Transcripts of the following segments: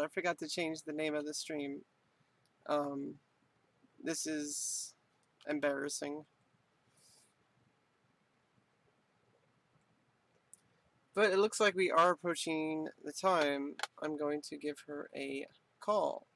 I forgot to change the name of the stream. This is embarrassing. But it looks like we are approaching the time. I'm going to give her a call.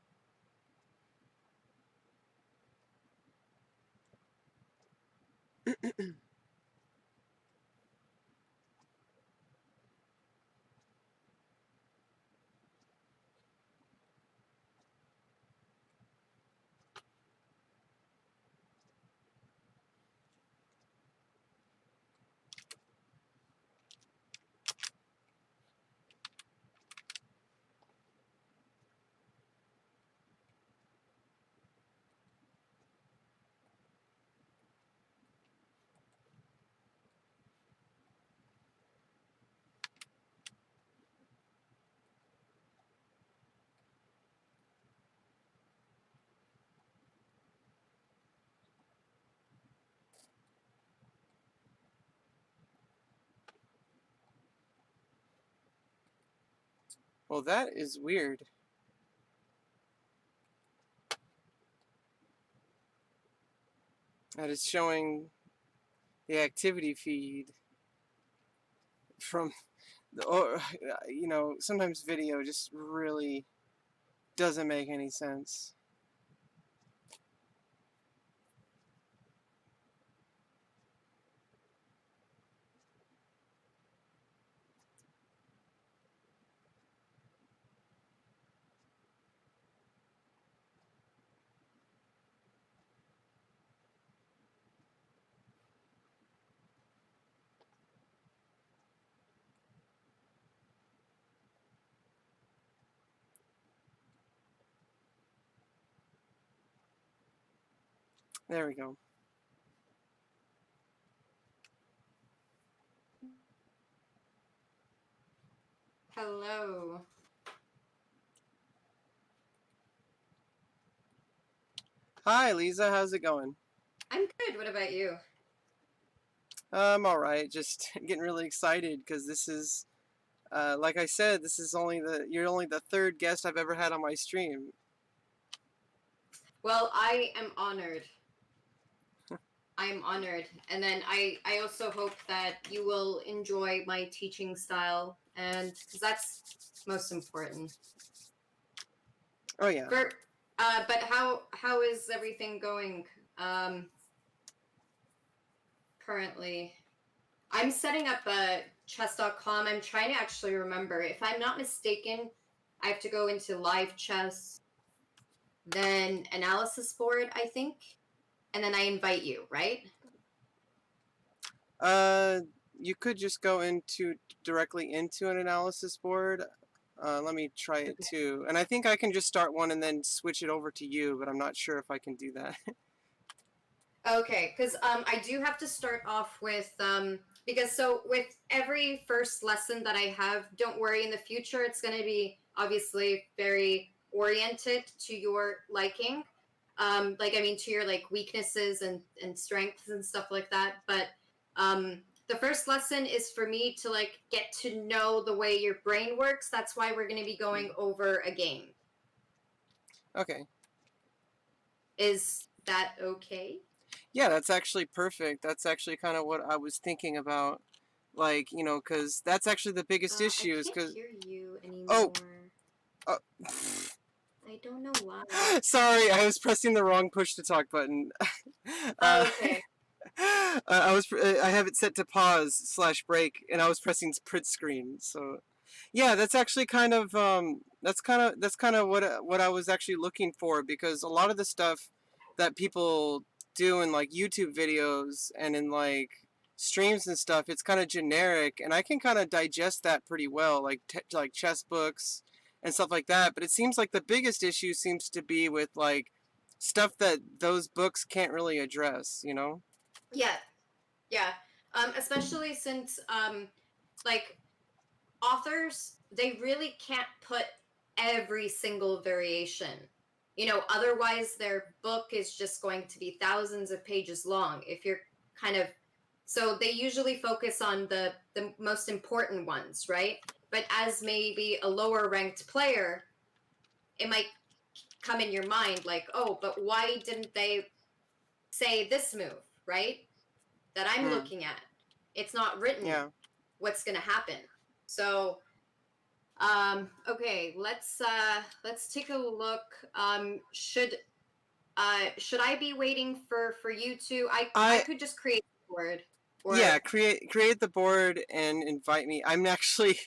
Well, that is weird. That is showing the activity feed from the, or, you know, sometimes video just really doesn't make any sense. There we go. Hello. Hi, Lisa. How's it going? I'm good. What about you? I'm all right. Just getting really excited because this is, like I said, this is you're only the third guest I've ever had on my stream. Well, I am honored. I'm honored. And then I also hope that you will enjoy my teaching style, and because that's most important. Oh yeah. But how is everything going currently? I'm setting up a chess.com. I'm trying to actually remember. If I'm not mistaken, I have to go into live chess, then analysis board, I think, and then I invite you, right? You could just go directly into an analysis board. Let me try it too. And I think I can just start one and then switch it over to you, but I'm not sure if I can do that. Okay, because I do have to start off with because so with every first lesson that I have, don't worry, in the future it's going to be obviously very oriented to your liking, like I mean to your like weaknesses and strengths and stuff like that. But the first lesson is for me to like get to know the way your brain works. That's why we're going to be going over a game. Okay. Is that okay? Yeah, that's actually perfect. That's actually kind of what I was thinking about. Like, you know, because that's actually the biggest issue is I because... can't hear you anymore. Oh! I don't know why. Sorry, I was pressing the wrong push to talk button. Okay. I have it set to pause/break, and I was pressing print screen. So, yeah, that's actually kind of that's kind of what I was actually looking for, because a lot of the stuff that people do in like YouTube videos and in like streams and stuff, it's kind of generic, and I can kind of digest that pretty well, like chess books and stuff like that. But it seems like the biggest issue seems to be with like stuff that those books can't really address, you know? Yeah. Yeah. Especially since like authors, they really can't put every single variation. You know, otherwise their book is just going to be thousands of pages long. If you're kind of so they usually focus on the most important ones, right? But as maybe a lower ranked player, it might come in your mind like, oh, but why didn't they say this move, right? That I'm Mm. looking at. It's not written Yeah. what's gonna happen. So okay, let's take a look. Should I be waiting for you to? I I could just create a board or Yeah, create the board and invite me. I'm actually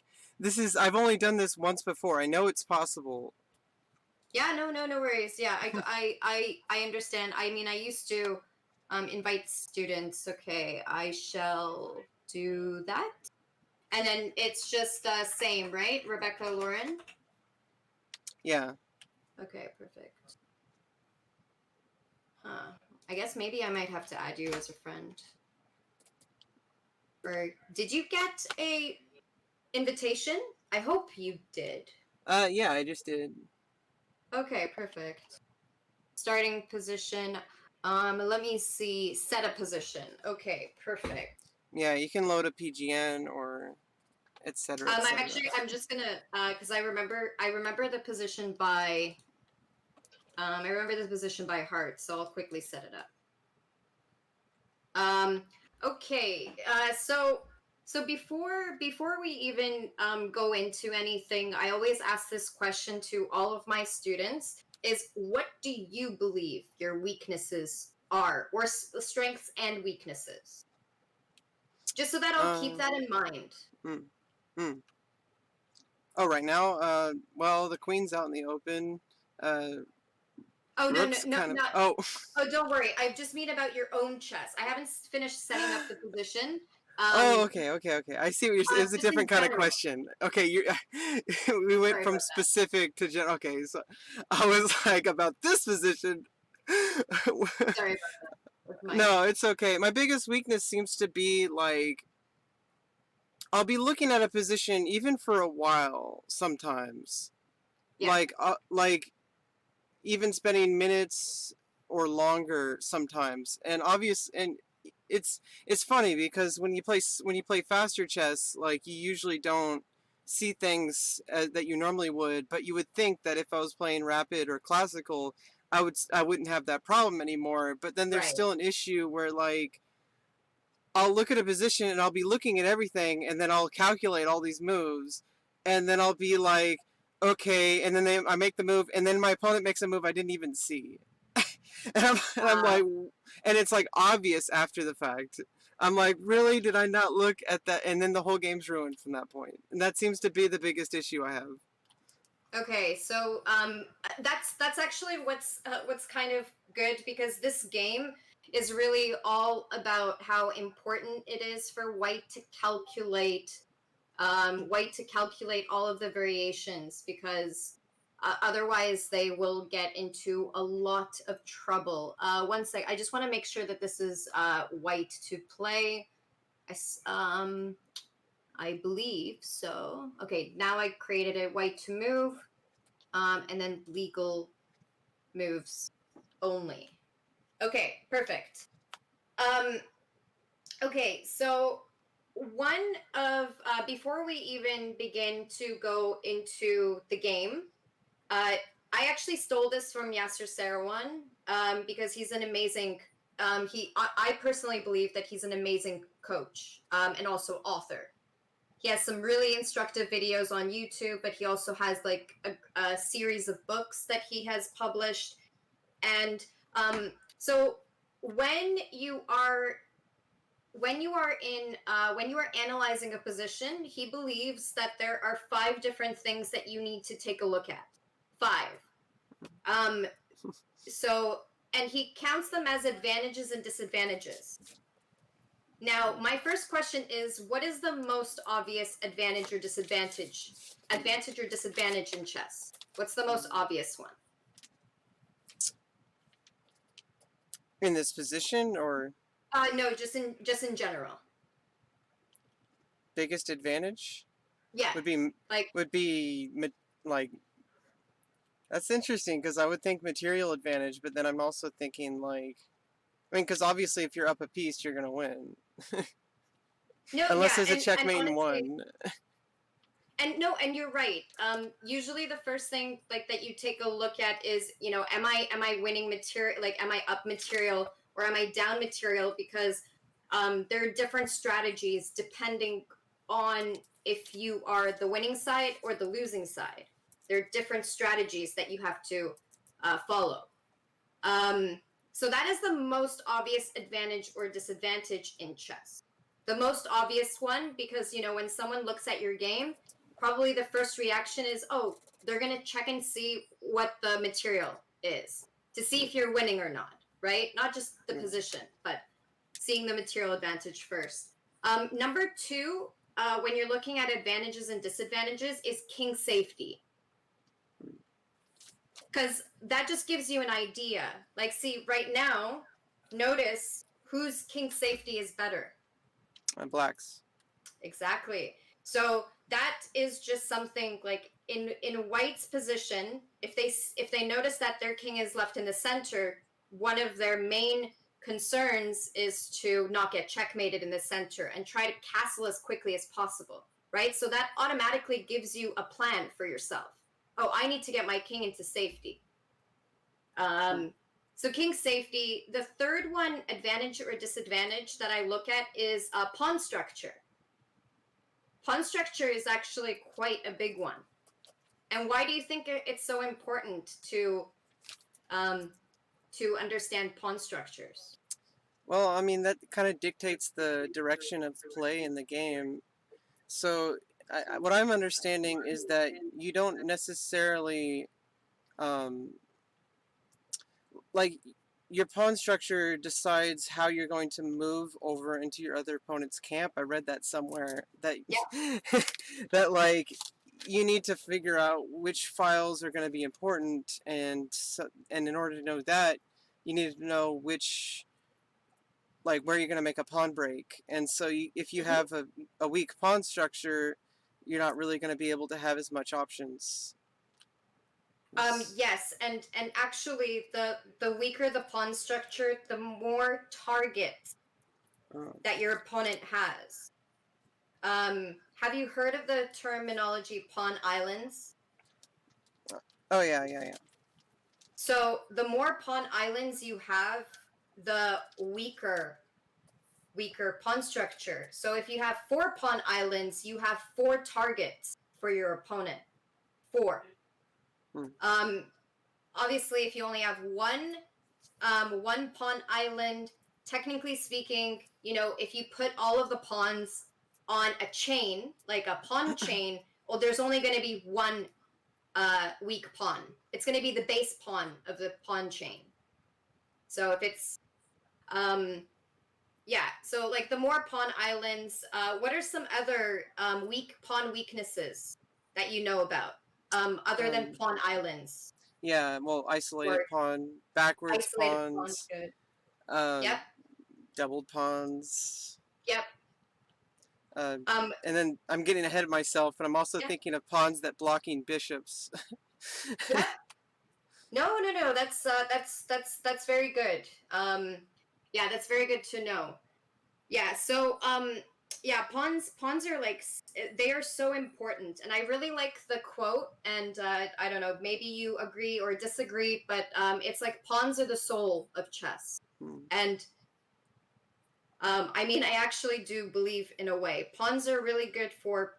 I've only done this once before. I know it's possible. yeah, no worries. Yeah, I understand. I mean, I used to invite students. Okay, I shall do that. And then it's just same, right? Rebecca Lauren. Yeah. Okay, perfect. Huh. I guess maybe I might have to add you as a friend. Or did you get a invitation? I hope you did. Yeah, I just did. Okay, perfect. Starting position. Let me see. Set a position. Okay, perfect. Yeah, you can load a PGN or etc. etc. I'm just gonna because I remember the position by I remember the position by heart, so I'll quickly set it up. Okay, so before we even go into anything, I always ask this question to all of my students: is what do you believe your weaknesses are, or strengths and weaknesses? Just so that I'll keep Um. that in mind. Mm, mm. Oh, right now, well, the queen's out in the open. Uh, Oh no no rook's no kind of. not. Oh, Oh, don't worry. I just mean about your own chess. I haven't finished setting up the position. oh, Um, okay, okay, okay. I see what you're. It was a just in different kind of general. question. Okay, you. We went Sorry from about that. specific to general. Okay, so I was like about this position. Sorry about that with my. No, it's okay. My biggest weakness seems to be like I'll be looking at a position even for a while sometimes. Yeah. Like even spending minutes or longer sometimes. And it's funny because when you play faster chess, like you usually don't see things that you normally would, but you would think that if I was playing rapid or classical, I wouldn't have that problem anymore. But then there's Right. still an issue where like I'll look at a position and I'll be looking at everything and then I'll calculate all these moves and then I'll be like, okay, and then I make the move and then my opponent makes a move I didn't even see. And I'm Uh, like, and it's like obvious after the fact. I'm like, really? Did I not look at that? And then the whole game's ruined from that point. And that seems to be the biggest issue I have. okay. So that's actually what's kind of good because this game is really all about how important it is for white to calculate all of the variations because otherwise they will get into a lot of trouble. One sec, I just want to make sure that this is white to play. Um, I believe so. Okay, now I created a white to move, and then legal moves only. Okay, perfect. Um, okay, so one of before we even begin to go into the game, I actually stole this from Yasser Seirawan because he's an amazing. I personally believe that he's an amazing coach and also author. He has some really instructive videos on YouTube, but he also has like a series of books that he has published. And so when you are when you are analyzing a position, he believes that there are 5 different things that you need to take a look at. 5. Um, so and he counts them as advantages and disadvantages. Now, my first question is, what is the most obvious advantage or disadvantage? Advantage or disadvantage in chess? What's the most obvious one? In this position or No, just in general. biggest advantage Yeah, would be like would be like that's interesting because I would think material advantage, but then I'm also thinking like I mean, because obviously if you're up a piece, you're gonna win. no, Unless yeah, there's a and checkmate in honestly, one. And no, and you're right. Usually the first thing like that you take a look at is, am I winning material? Like, am I up material or am I down material? Because there are different strategies depending on if you are the winning side or the losing side. There are different strategies that you have to follow. Um, so that is the most obvious advantage or disadvantage in chess. The most obvious one, because when someone looks at your game, probably the first reaction is, oh, they're gonna check and see what the material is to see if you're winning or not, right? Not just the position, but seeing the material advantage first. Number two, when you're looking at advantages and disadvantages, is king safety, because that just gives you an idea. Like, see, right now, notice whose king safety is better. Blacks. Exactly. So that is just something like in white's position, if they notice that their king is left in the center, one of their main concerns is to not get checkmated in the center and try to castle as quickly as possible, right? So that automatically gives you a plan for yourself. Oh, I need to get my king into safety. So king safety. The third one, advantage or disadvantage that I look at is pawn structure. Pawn structure is actually quite a big one. And why do you think it's so important to understand pawn structures? Well, I mean, that kind of dictates the direction of play in the game. So, what I'm understanding is that you don't necessarily, um, like, your pawn structure decides how you're going to move over into your other opponent's camp. I read that somewhere that Yeah. that like you need to figure out which files are going to be important, and in order to know that, you need to know which, like, where you're going to make a pawn break. And so if you Mm-hmm. have a weak pawn structure, you're not really going to be able to have as much options. Yes, and actually, the weaker the pawn structure, the more targets Oh, that your opponent has. Have you heard of the terminology pawn islands? oh yeah, yeah, yeah. So the more pawn islands you have, the weaker pawn structure. So if you have 4 pawn islands, you have 4 targets for your opponent. 4. Hmm. Um, Obviously, if you only have one pawn island, technically speaking, if you put all of the pawns on a chain, like a pawn chain, well, there's only going to be one weak pawn. It's going to be the base pawn of the pawn chain. So if it's yeah, so like the more pawn islands, what are some other weak pawn weaknesses that you know about, other than Um, pawn islands yeah, well, isolated or pawn, backwards isolated pawns? pawns, Good. um, Yep. doubled pawns, Yep. uh, Um, and then I'm getting ahead of myself, and I'm also yeah. thinking of pawns that blocking bishops. Yep. No, no, no. That's very good. Yeah, that's very good to know. Yeah. So, yeah, pawns are like they are so important, and I really like the quote. And I don't know, maybe you agree or disagree, but it's like pawns are the soul of chess. Hmm. And I mean, I actually do believe in a way. Pawns are really good for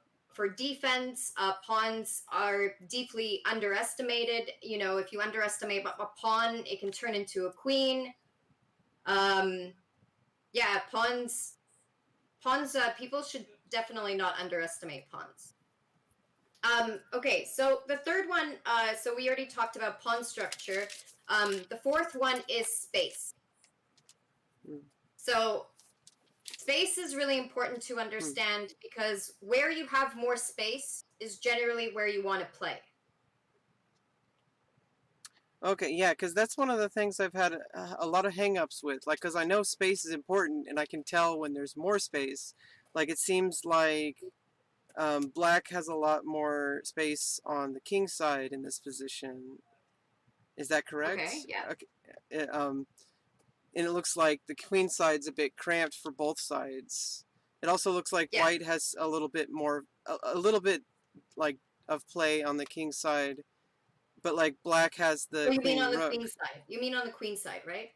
defense. Pawns are deeply underestimated. If you underestimate a pawn, it can turn into a queen. Um, yeah, pawns. Pawns. People should definitely not underestimate pawns. Okay, so the third one. So we already talked about pawn structure. The fourth one is space. Hmm. So space is really important to Hmm. understand because where you have more space is generally where you want to play. Okay, yeah, because that's one of the things I've had a lot of hangups with. Like, because I know space is important, and I can tell when there's more space. Like, it seems like black has a lot more space on the king side in this position. Is that Okay, correct? yeah. Okay. And it looks like the queen side's a bit cramped for both sides. It also looks like Yeah. white has a little bit more, a little bit. like of play on the king side, but like black has Oh, the you mean queen on the rook. queen side? You mean on the queen side, right?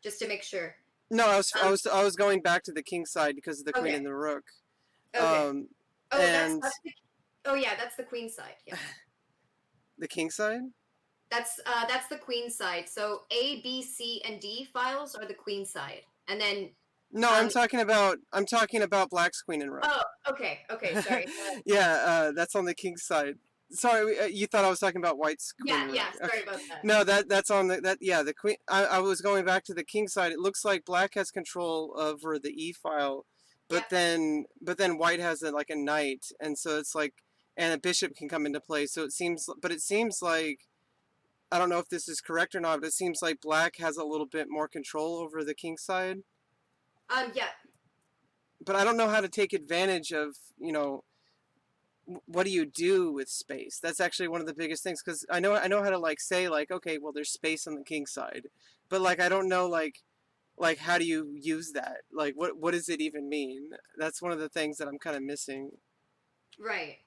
Just to make sure. No, Um, I was going back to the king side because of the queen okay, and the rook. okay. Um, Oh, and that's the. Oh yeah, that's the queen side. Yeah, the king side? that's the queen side. So A, B, C, and D files are the queen side, and then No, um. I'm talking about black's queen and rook. Oh, okay, okay. Sorry. Yeah, that's on the king side. Sorry, you thought I was talking about white's queen Yeah, and rook. yeah. Okay. Sorry about that. No, that's on the yeah, the queen. I was going back to the king side. It looks like black has control over the e file, Yep. but then white has like a knight, and so it's like, and a bishop can come into play. So it seems like, I don't know if this is correct or not, but it seems like black has a little bit more control over the king side. Yeah. But I don't know how to take advantage of, what do you do with space? That's actually one of the biggest things, because I know how to like say like, okay, well, there's space on the king side, but like I don't know like how do you use that? Like what does it even mean? That's one of the things that I'm kind of missing. Right.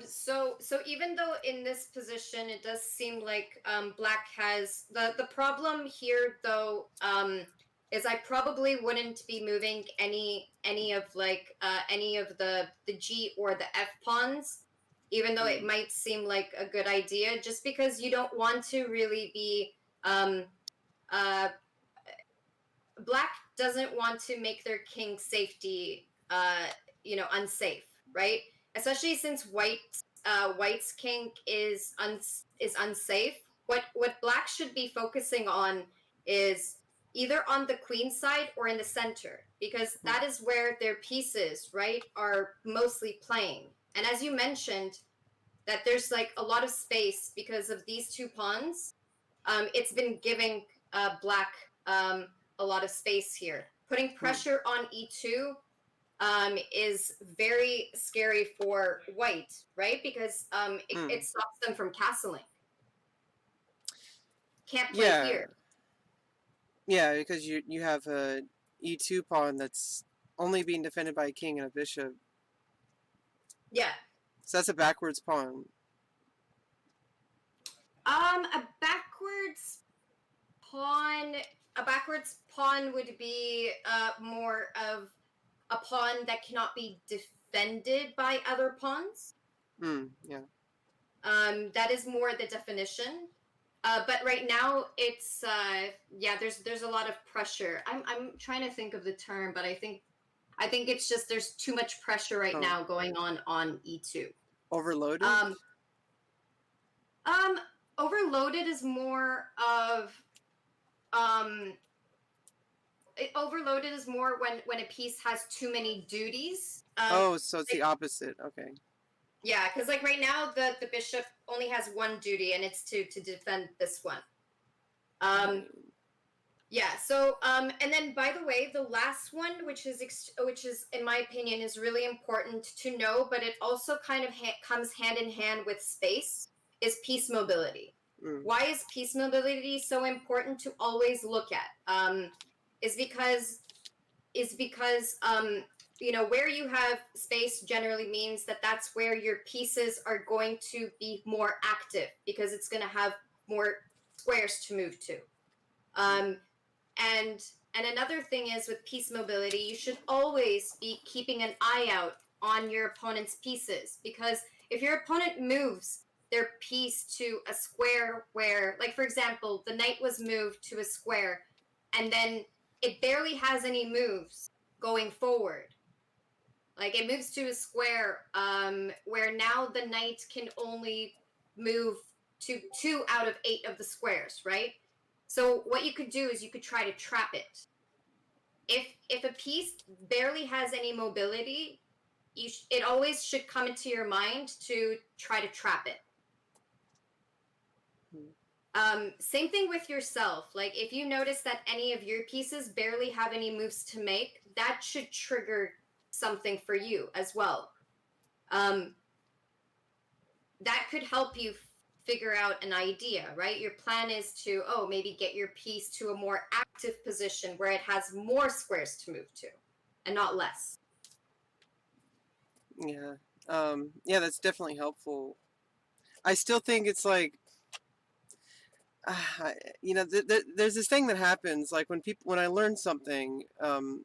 So even though in this position it does seem like black has the problem here though is I probably wouldn't be moving any of like any of the G or the F pawns, even though it Mm, might seem like a good idea, just because you don't want to really be um uh black doesn't want to make their king safety unsafe, right? Especially since white's king is unsafe. What black should be focusing on is either on the queen side or in the center, because mm, that is where their pieces, right, are mostly playing. And as you mentioned, that there's like a lot of space because of these two pawns. It's been giving black a lot of space here. Putting mm, pressure on e2 is very scary for white, right? Because mm. it stops them from castling. Can't play Yeah, here. yeah, because you have a e2 pawn that's only being defended by a king and a bishop, Yeah. so that's a backwards pawn. A backwards pawn. A backwards pawn would be more of a pawn that cannot be defended by other pawns. Yeah. That is more the definition. But right now, it's yeah. There's a lot of pressure. I'm trying to think of the term, but I think it's just there's too much pressure right Oh, now going on e2. overloaded. Um, um, overloaded is more of um, overloaded is more when a piece has too many duties. Oh, so it's the Like, opposite. Okay. yeah, because like right now the bishop only has one duty, and it's to defend this one. Um, Right. Yeah. So, and then by the way, the last one, which is in my opinion is really important to know, but it also kind of comes hand in hand with space, is piece mobility. Mm, Why is piece mobility so important to always look at? Is because is because where you have space generally means that that's where your pieces are going to be more active because it's going to have more squares to move to. mm, Um, and another thing is with piece mobility, you should always be keeping an eye out on your opponent's pieces, because if your opponent moves their piece to a square where, like for example, the knight was moved to a square and then it barely has any moves going forward. Like it moves to a square where now the knight can only move to 2 out of 8 of the squares, right? So what you could do is you could try to trap it. If a piece barely has any mobility, it always should come into your mind to try to trap it. mm. Same thing with yourself. Like if you notice that any of your pieces barely have any moves to make, that should trigger something for you as well. Um, that could help you figure out an idea, right? Your plan is to, oh, maybe get your piece to a more active position where it has more squares to move to and not less. Yeah. Yeah, that's definitely helpful. I still think it's like, there's this thing that happens like when I learn something, Mhm.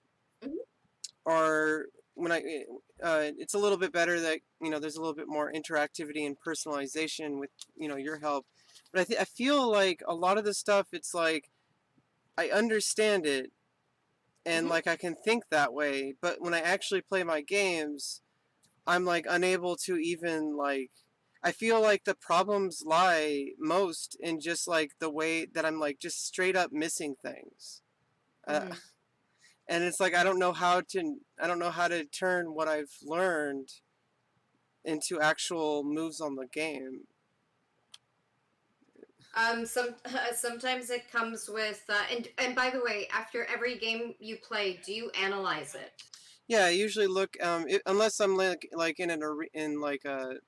or when it's a little bit better that there's a little bit more interactivity and personalization with your help. But I feel like a lot of the stuff, it's like I understand it and Mhm. like I can think that way, but when I actually play my games, I'm like unable to even like. I feel like the problems lie most in just like the way that I'm like just straight up missing things. Uh, Mhm. and it's like I don't know how to turn what I've learned into actual moves on the game. Sometimes it comes with and by the way, after every game you play, do you analyze it? Yeah, I usually look unless I'm like in like a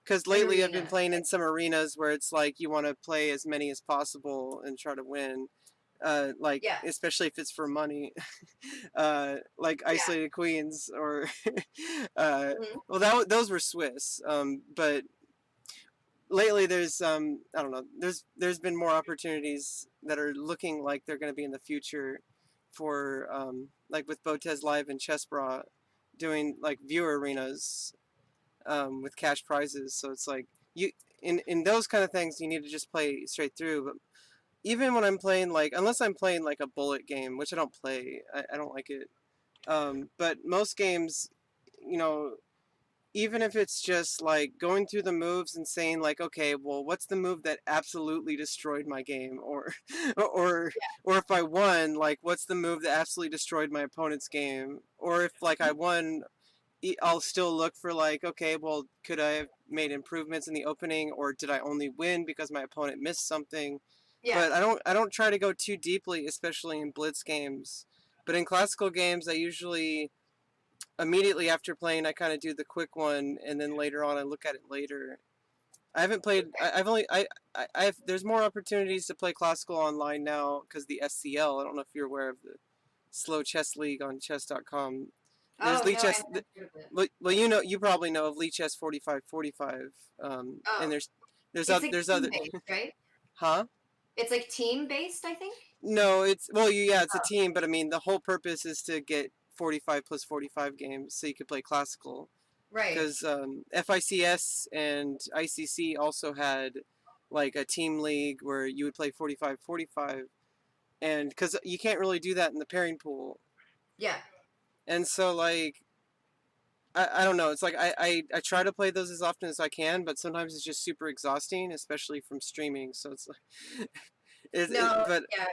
because An lately I've been arena. playing in some arenas where it's like you want to play as many as possible and try to win. Like Yeah. especially if it's for money, like Yeah. Isolated Queens or, uh, Mhm. well those were Swiss, but lately there's I don't know, there's been more opportunities that are looking like they're going to be in the future for like with Botez Live and Chess Bra doing like viewer arenas with cash prizes. So it's like you in those kind of things you need to just play straight through. But even when I'm playing like unless I'm playing like a bullet game, which I don't play, I don't like it. But most games, you know, even if it's just like going through the moves and saying like, okay, well, what's the move that absolutely destroyed my game, or or or if I won, like, what's the move that absolutely destroyed my opponent's game, or if like I won, I'll still look for like, okay, well, could I have made improvements in the opening, or did I only win because my opponent missed something? Yeah. But I don't try to go too deeply, especially in blitz games. But in classical games, I usually immediately after playing, I kind of do the quick one, and then later on, I look at it later. I haven't played. I've only. I've. There's more opportunities to play classical online now because the SCL. I don't know if you're aware of the Slow Chess League on chess.com. There's Oh Lee no, I Chess. haven't heard of it. Well, you probably know of Lee Chess 4545. And Oh, there's it's like there's team other, based, right? huh? It's like team based, I think. No, yeah, it's a Oh, team, but I mean the whole purpose is to get 45 plus 45 games so you could play classical. right. Because FICS and ICC also had like a team league where you would play 45-45, and because you can't really do that in the pairing pool. Yeah. And so like I don't know, it's like I try to play those as often as I can, but sometimes it's just super exhausting, especially from streaming. So it's like No, but yeah.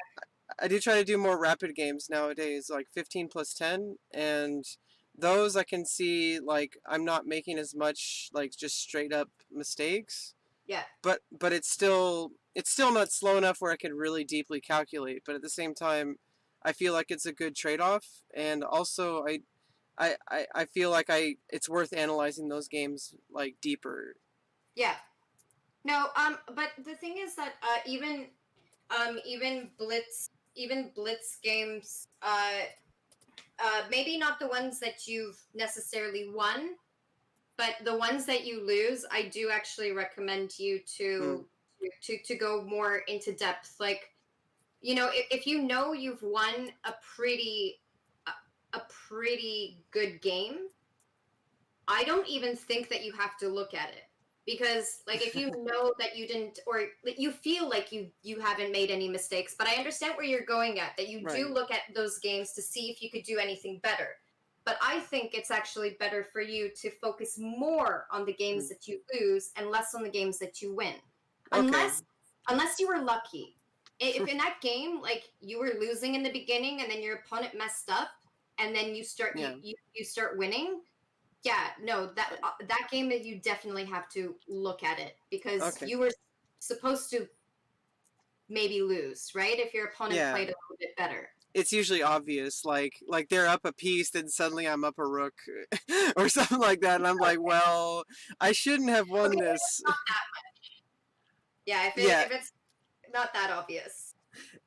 I do try to do more rapid games nowadays, like 15 plus 10, and those I can see like I'm not making as much like just straight up mistakes, Yeah. but it's still not slow enough where I could really deeply calculate, but at the same time I feel like it's a good trade-off, and also I feel like it's worth analyzing those games like deeper. Yeah. No, but the thing is that even blitz games, maybe not the ones that you've necessarily won, but the ones that you lose, I do actually recommend you Mm, to go more into depth. Like, if you know you've won a pretty good game, I don't even think that you have to look at it, because like if you know that you didn't, or you feel like you haven't made any mistakes, but I understand where you're going at, that you do right. look at those games to see if you could do anything better. But I think it's actually better for you to focus more on the games Mm, that you lose and less on the games that you win. okay. Unless you were lucky. If in that game, like, you were losing in the beginning and then your opponent messed up and then Yeah. you start winning, yeah, no, that game, that you definitely have to look at it, because Okay. you were supposed to maybe lose, right? If your opponent Yeah. played a little bit better. It's usually obvious, like they're up a piece, then suddenly I'm up a rook, or something like that, and I'm like, well, I shouldn't have won Okay, this. not that. Yeah, Yeah, if it's not that obvious.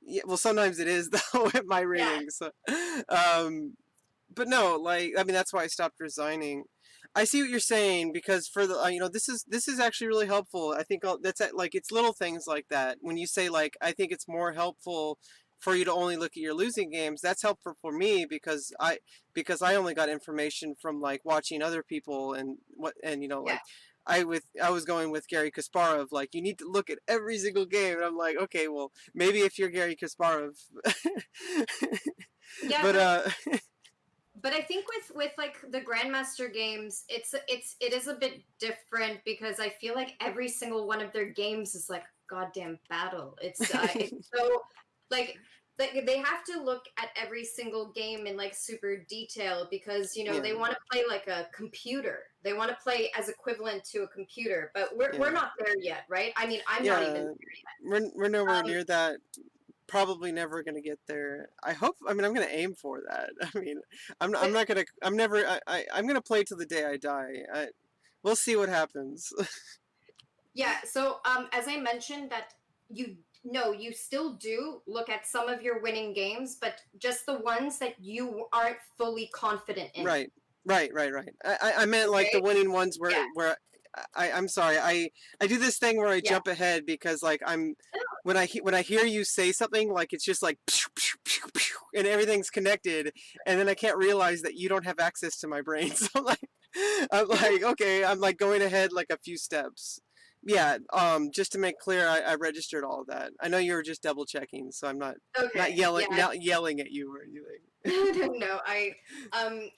yeah. Well, sometimes it is though with my Yeah. ratings. So, um, but no, like I mean that's why I stopped resigning. I see what you're saying because for the this is actually really helpful. I think that's like it's little things like that. When you say like I think it's more helpful for you to only look at your losing games, that's helpful for me because I only got information from like watching other people and what and Yeah. like I was going with Gary Kasparov like you need to look at every single game and I'm like okay well maybe if you're Gary Kasparov Yeah, but but I think with like the grandmaster games, it is a bit different because I feel like every single one of their games is like goddamn battle. It's so like they have to look at every single game in like super detail because yeah they want to play like a computer. They want to play as equivalent to a computer, but we're yeah not there yet, right? I mean, I'm not even yeah there we're nowhere yet. near that probably never gonna get there. I mean I'm gonna aim for that. I mean I'm But not gonna I'm never I'm gonna play till the day I die. We'll see what happens. yeah, so as I mentioned that you no, you still do look at some of your winning games, but just the ones that you aren't fully confident in. Right. Right. I meant like the Okay? winning ones Yeah. where I'm sorry. I do this thing where I Yeah. jump ahead because like I'm when I hear you say something like it's just like and everything's connected and then I can't realize that you don't have access to my brain. So I'm like okay, I'm like going ahead like a few steps. Yeah, just to make clear, I registered all of that. I know you were just double checking, so I'm Okay. Yeah. not yelling at you or anything. No, um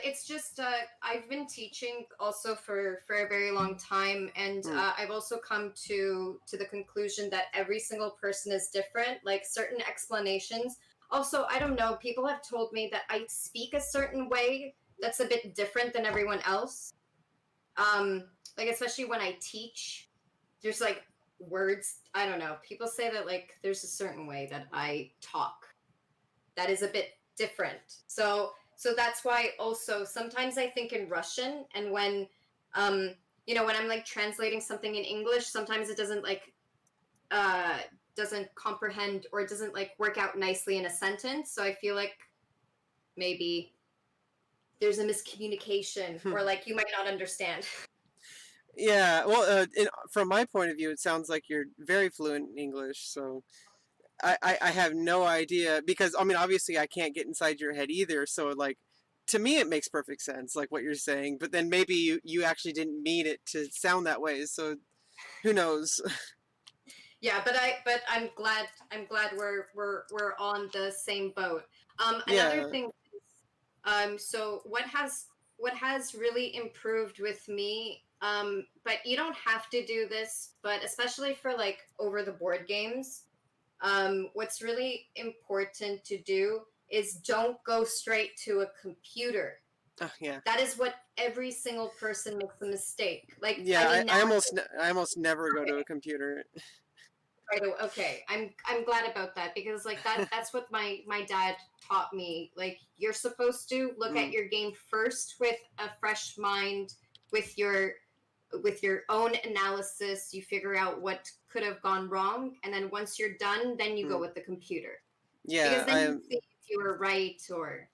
it's just I've been teaching also for a very long time, and Hmm. I've also come to the conclusion that every single person is different. Like certain explanations. Also, I don't know. People have told me that I speak a certain way that's a bit different than everyone else. Um, like especially when I teach, there's like words. I don't know. People say that like there's a certain way that I talk that is a bit different. So that's why also sometimes I think in Russian, and when um when I'm like translating something in English, sometimes it uh doesn't comprehend, or it doesn't like work out nicely in a sentence. So I feel like maybe there's a miscommunication, or like you might not understand. Yeah, well, from my point of view, it sounds like you're very fluent in English. So I have no idea because I mean, obviously, I can't get inside your head either. So like, to me, it makes perfect sense, like what you're saying. But then maybe you actually didn't mean it to sound that way. So who knows? Yeah, but I'm glad we're on the same boat. Another Yeah. thing is, so what has really improved with me, but you don't have to do this, but especially for like over the board games, what's really important to do is don't go straight to a computer. Yeah. That is what every single person makes a mistake. Like, I Yeah. mean, now I almost never go to okay, a computer. right away. Okay, I'm glad about that because like that's what my dad taught me. Like you're supposed to look at Mm, your game first with a fresh mind, with your own analysis. You figure out what could have gone wrong, and then once you're done, then you go mm. with the computer because Yeah. then you see if you were right or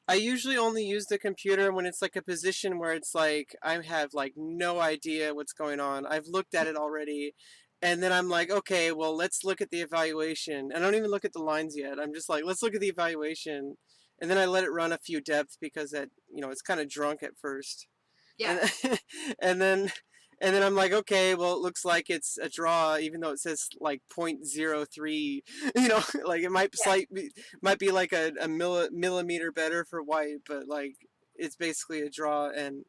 I usually only use the computer when it's like a position where it's like I have like no idea what's going on. I've looked at it already, and then I'm like, okay, well, let's look at the evaluation. I don't even look at the lines yet. I'm just like, let's look at the evaluation, and then I let it run a few depths because it's kind of drunk at first, yeah, and and then I'm like, okay, well, it looks like it's a draw, even though it says like 0.03. Like it yeah. might be like a millimeter better for white, but like it's basically a draw. And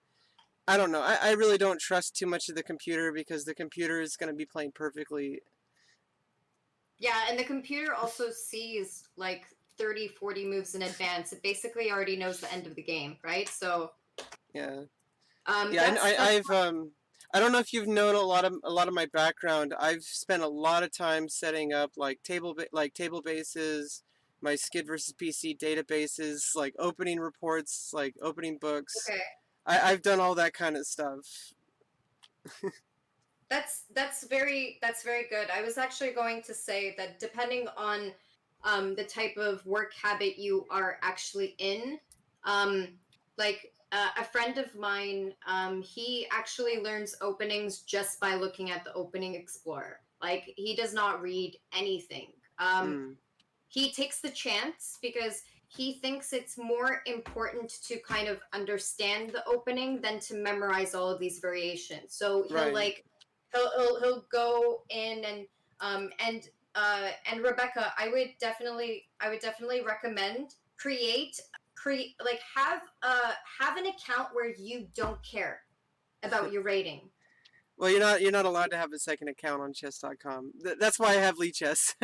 I don't know. I really don't trust too much of the computer because the computer is going to be playing perfectly. Yeah, and the computer also sees like 30, 40 moves in advance. It basically already knows the end of the game, right? So Yeah. um, Yeah. that's I don't know if you've known a lot of my background. I've spent a lot of time setting up like table bases, my Skid versus PC databases, like opening reports, like opening books. okay. I've done all that kind of stuff. That's very good. I was actually going to say that depending on the type of work habit you are actually in, um, like a friend of mine, he actually learns openings just by looking at the opening explorer. Like he does not read anything. Mm, He takes the chance because he thinks it's more important to kind of understand the opening than to memorize all of these variations. So he'll right. like he'll go in and Rebecca, I would definitely recommend create like have an account where you don't care about your rating. Well, you're not allowed to have a second account on chess.com. That's why I have Lichess.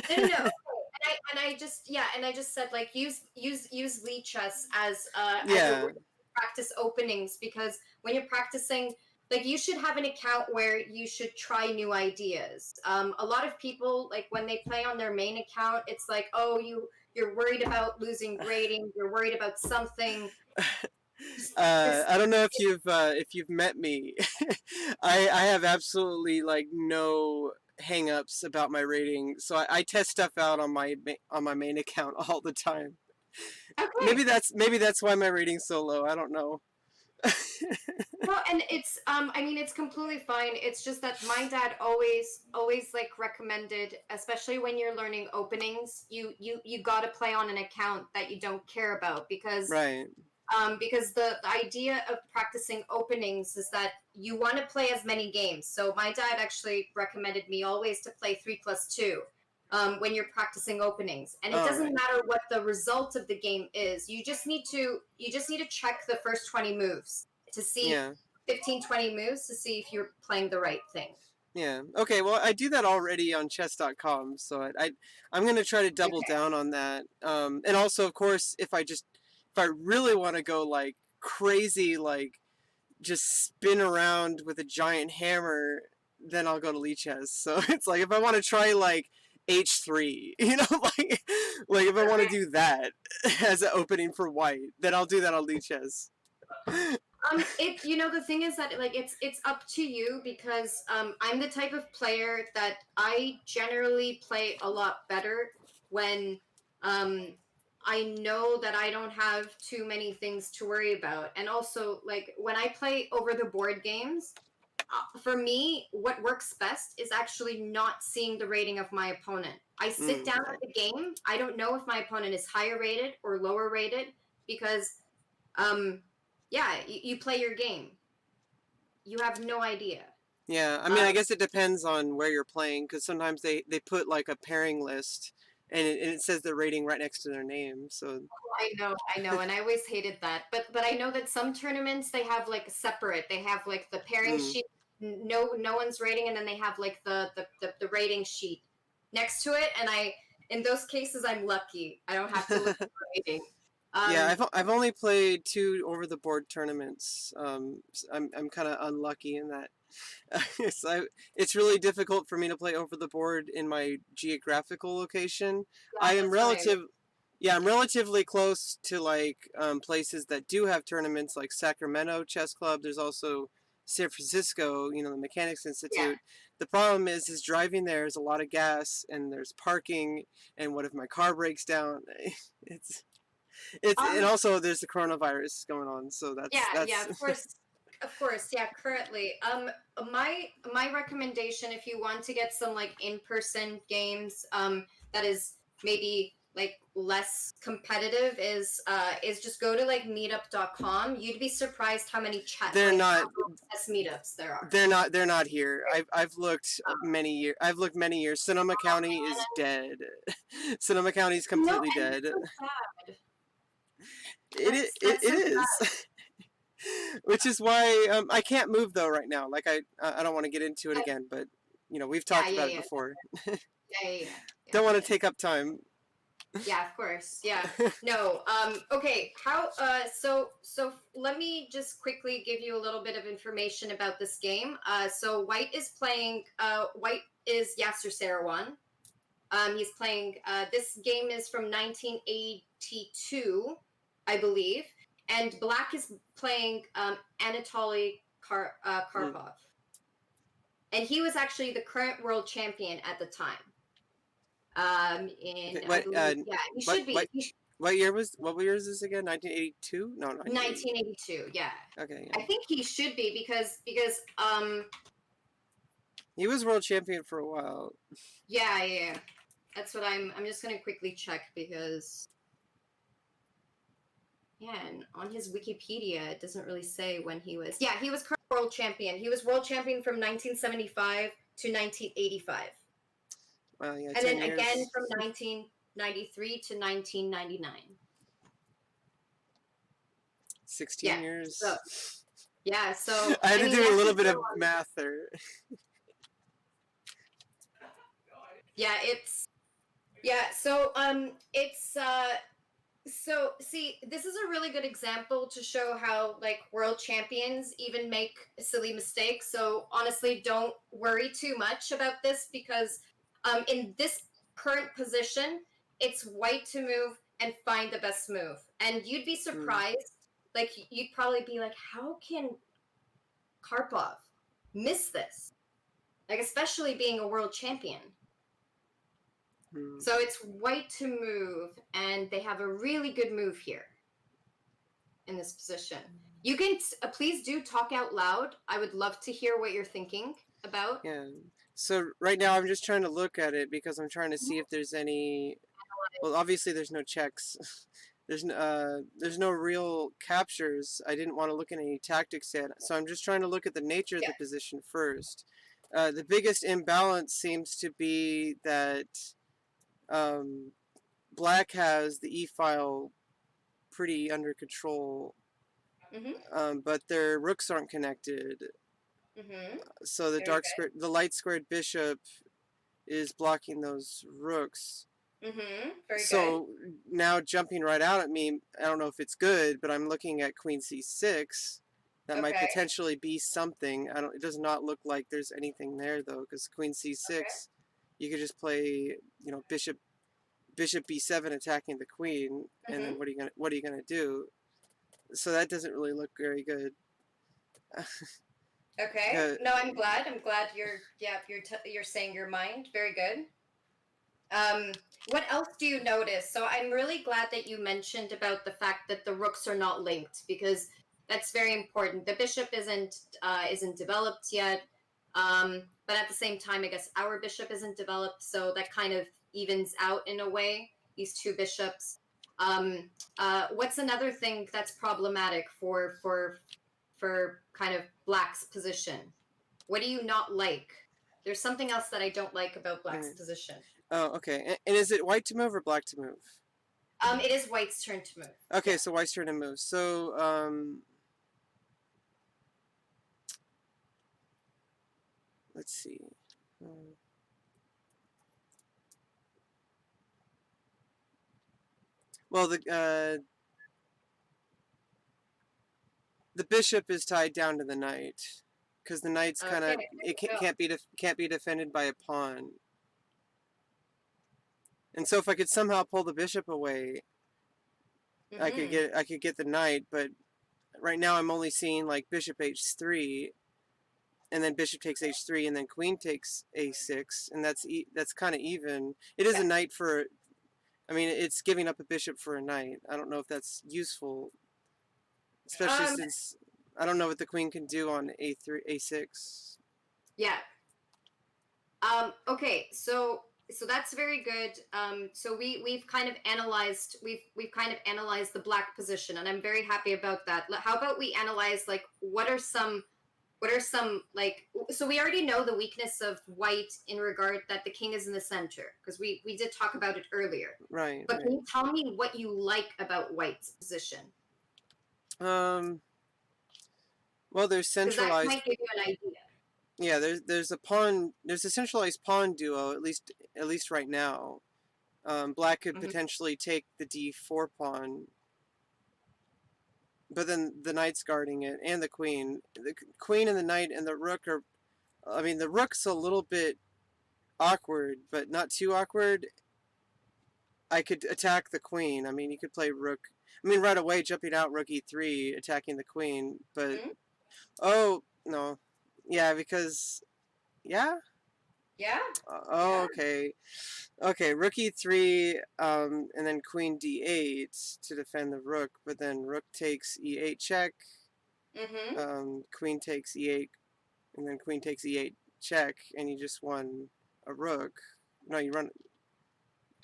No. And I just yeah, and I just said like use Lee chess as a way Yeah, to practice openings because when you're practicing, like you should have an account where you should try new ideas. A lot of people like when they play on their main account, it's like oh you're worried about losing grading, you're worried about something. Just this I don't know if you've met me. I have absolutely like no hang-ups about my rating, so I test stuff out on my main account all the time. okay. Maybe that's why my rating's so low. I don't know. Well, and it's I mean it's completely fine. It's just that my dad always like recommended, especially when you're learning openings, you got to play on an account that you don't care about Right. because the idea of practicing openings is that you want to play as many games. So my dad actually recommended me always to play 3+2 when you're practicing openings, and it All doesn't right. matter what the result of the game is. You just need to check the first 20 moves to see Yeah. 15-20 moves to see if you're playing the right thing. Yeah. Okay. Well, I do that already on chess.com, so I'm gonna try to double Okay. down on that. And also, of course, if I really want to go like crazy, like just spin around with a giant hammer, then I'll go to Lichess. So it's like if I want to try like H3, like if I want to Okay. do that as an opening for white, then I'll do that on Lichess. It the thing is that like it's up to you because I'm the type of player that I generally play a lot better when um I know that I don't have too many things to worry about. And also like when I play over the board games, for me, what works best is actually not seeing the rating of my opponent. I sit down Okay. at the game. I don't know if my opponent is higher rated or lower rated because um, yeah, you play your game. You have no idea. Yeah, I mean, Um, I guess it depends on where you're playing because sometimes they put like a pairing list and it says the rating right next to their name. So, I know, and I always hated that. But I know that some tournaments they have like separate. They have like the pairing mm, sheet, no one's rating, and then they have like the rating sheet next to it. And I in those cases I'm lucky. I don't have to look at the rating. yeah, Um, I've only played two over the board tournaments. I'm kind of unlucky in that. It's really difficult for me to play over the board in my geographical location. yeah, I am that's why. relative, yeah, I'm relatively close to like places that do have tournaments, like Sacramento Chess Club. There's also San Francisco, the Mechanics Yeah. Institute. The problem is driving there is a lot of gas and there's parking. And what if my car breaks down? It's and Um, also there's the coronavirus going on, so yeah, that's of course, yeah. Currently, my recommendation, if you want to get some like in-person games, that is maybe like less competitive, is just go to like meetup.com. You'd be surprised how many chat they're like not casual chess meetups there are. they're not here. I've looked many years. Sonoma Oh County is man, dead. Sonoma County is no, completely and dead. that's so sad. It That's so is. sad. Which is why I can't move though right now. Like I don't want to get into it again, but we've Yeah, talked yeah, about it yeah, before. yeah, yeah, yeah, yeah. Don't want to take up time. Yeah, of course. Yeah. No. Okay. So let me just quickly give you a little bit of information about this game. So White is Yasser Seirawan. He's playing. This game is from 1982, I believe, and Black is playing Anatoly Mm. Karpov, and he was actually the current world champion at the time. Okay, And I believe, yeah, he what should be. what He should. What year is this again? 1982? No, 1980. 1982. Yeah, Okay, I yeah. think he should be because He was world champion for a while. yeah. That's what I'm just gonna quickly check because yeah, and on his Wikipedia it doesn't really say when he was. Yeah, he was current world champion. He was world champion from 1975 to 1985. Well, yeah, And then 10 again years. from 1993 to 1999. 16 Yeah. So years. yeah. So I had I to mean do a that's little just bit so of math there. yeah. It's yeah. So it's so see this is a really good example to show how like world champions even make silly mistakes. So honestly, don't worry too much about this because in this current position, it's white to move and find the best move. And you'd be Hmm. surprised. Like you'd probably be like, how can Karpov miss this? Like especially being a world champion. Hmm. So it's white to move, and they have a really good move here in this position. You can please do talk out loud. I would love to hear what you're thinking about. Yeah. So right now I'm just trying to look at it because I'm trying to see if there's any. Well, obviously there's no checks. There's no real captures. I didn't want to look at any tactics yet, so I'm just trying to look at the nature of Yeah. the position first. The biggest imbalance seems to be that um, Black has the E file pretty under control, Mhm. but their rooks aren't connected. Mhm. So Very the light squared bishop is blocking those rooks. good. Mhm. Very good. So now jumping right out at me, I don't know if it's good, but I'm looking at Queen C6. That might Okay. potentially be something. I don't. It does not look like there's anything there though, because Queen Okay. C6, you could just play, Bishop B7 attacking the queen, and then Mhm. what are you gonna do? So that doesn't really look very good. Okay. No, I'm glad. I'm glad you're saying your mind. Very good. What else do you notice? So I'm really glad that you mentioned about the fact that the rooks are not linked because that's very important. The bishop isn't developed yet, but at the same time, I guess our bishop isn't developed, so that kind of evens out in a way. These two bishops. What's another thing that's problematic for kind of Black's position? What do you not like? There's something else that I don't like about Black's Okay. position. Oh, okay. And is it white to move or black to move? It is White's turn to move. Okay, Yeah. so white's turn to move. So, let's see. Well, the bishop is tied down to the knight because the knight's kind Okay. of it There can't be defended by a pawn. And so if I could somehow pull the bishop away, you go. Mm-hmm. I could get the knight. But right now I'm only seeing like bishop h3, and then bishop takes h3, and then queen takes a6, and that's kind of even. It is Yeah. a knight for. I mean, it's giving up a bishop for a knight. I don't know if that's useful, especially Um. since I don't know what the queen can do on a3, a6. Yeah. Okay. So that's very good. So we've kind of analyzed we've kind of analyzed the Black position, and I'm very happy about that. How about we analyze like what are some like so we already know the weakness of White in regard that the king is in the center because we did talk about it earlier. Right, But can right. you tell me what you like about White's position? Um, well, there's Because that centralized. might give you an idea. Yeah, there's a centralized pawn duo at least right now. Black could Mm-hmm. potentially take the d4 pawn, but then the knight's guarding it and the queen. The queen and the knight and the rook are. I mean, the rook's a little bit awkward, but not too awkward. I could attack the queen. I mean, you could play rook. I mean, right away jumping out rook e3, attacking the queen. But Mm-hmm. oh no, yeah, because yeah. Yeah, Oh, yeah. okay. Okay, rook e3, and then queen d8 to defend the rook, but then rook takes e8 check, Mm-hmm. queen takes e8, and then queen takes e8 check, and you just won a rook. No, you run.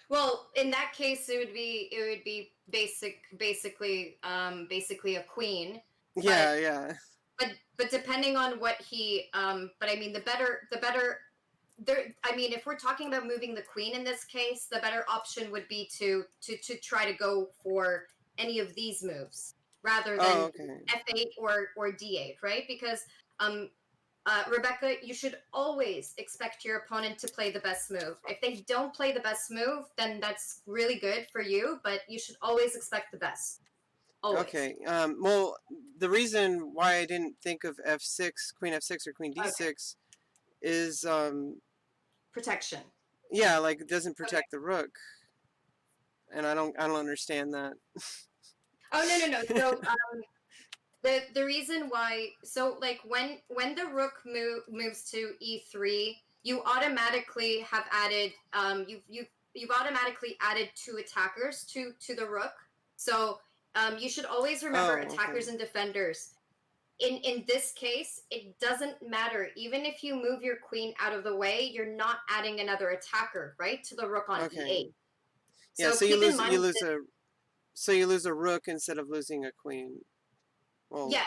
Well, in that case, it would be basically a queen, but Yeah, yeah. but depending on what he but I mean the better there I mean if we're talking about moving the queen in this case, the better option would be to try to go for any of these moves rather Oh, than okay. f8 or d8, right? Because um Rebecca, you should always expect your opponent to play the best move. If they don't play the best move, then that's really good for you, but you should always expect the best. Always. Okay. Well, the reason why I didn't think of f6, queen f6 or queen Okay. d6 is, Protection. yeah, like it doesn't Okay. protect the rook, and I don't understand that. Oh, no, no, no. So the reason why, so like when the rook moves to e3, you automatically have added you've automatically added two attackers to the rook. So you should always remember Oh, okay. attackers and defenders. In this case, it doesn't matter. Even if you move your queen out of the way, you're not adding another attacker, right, to the rook on Okay. e8. Yeah, So keep in mind that you lose a rook instead of losing a queen. Well, yeah,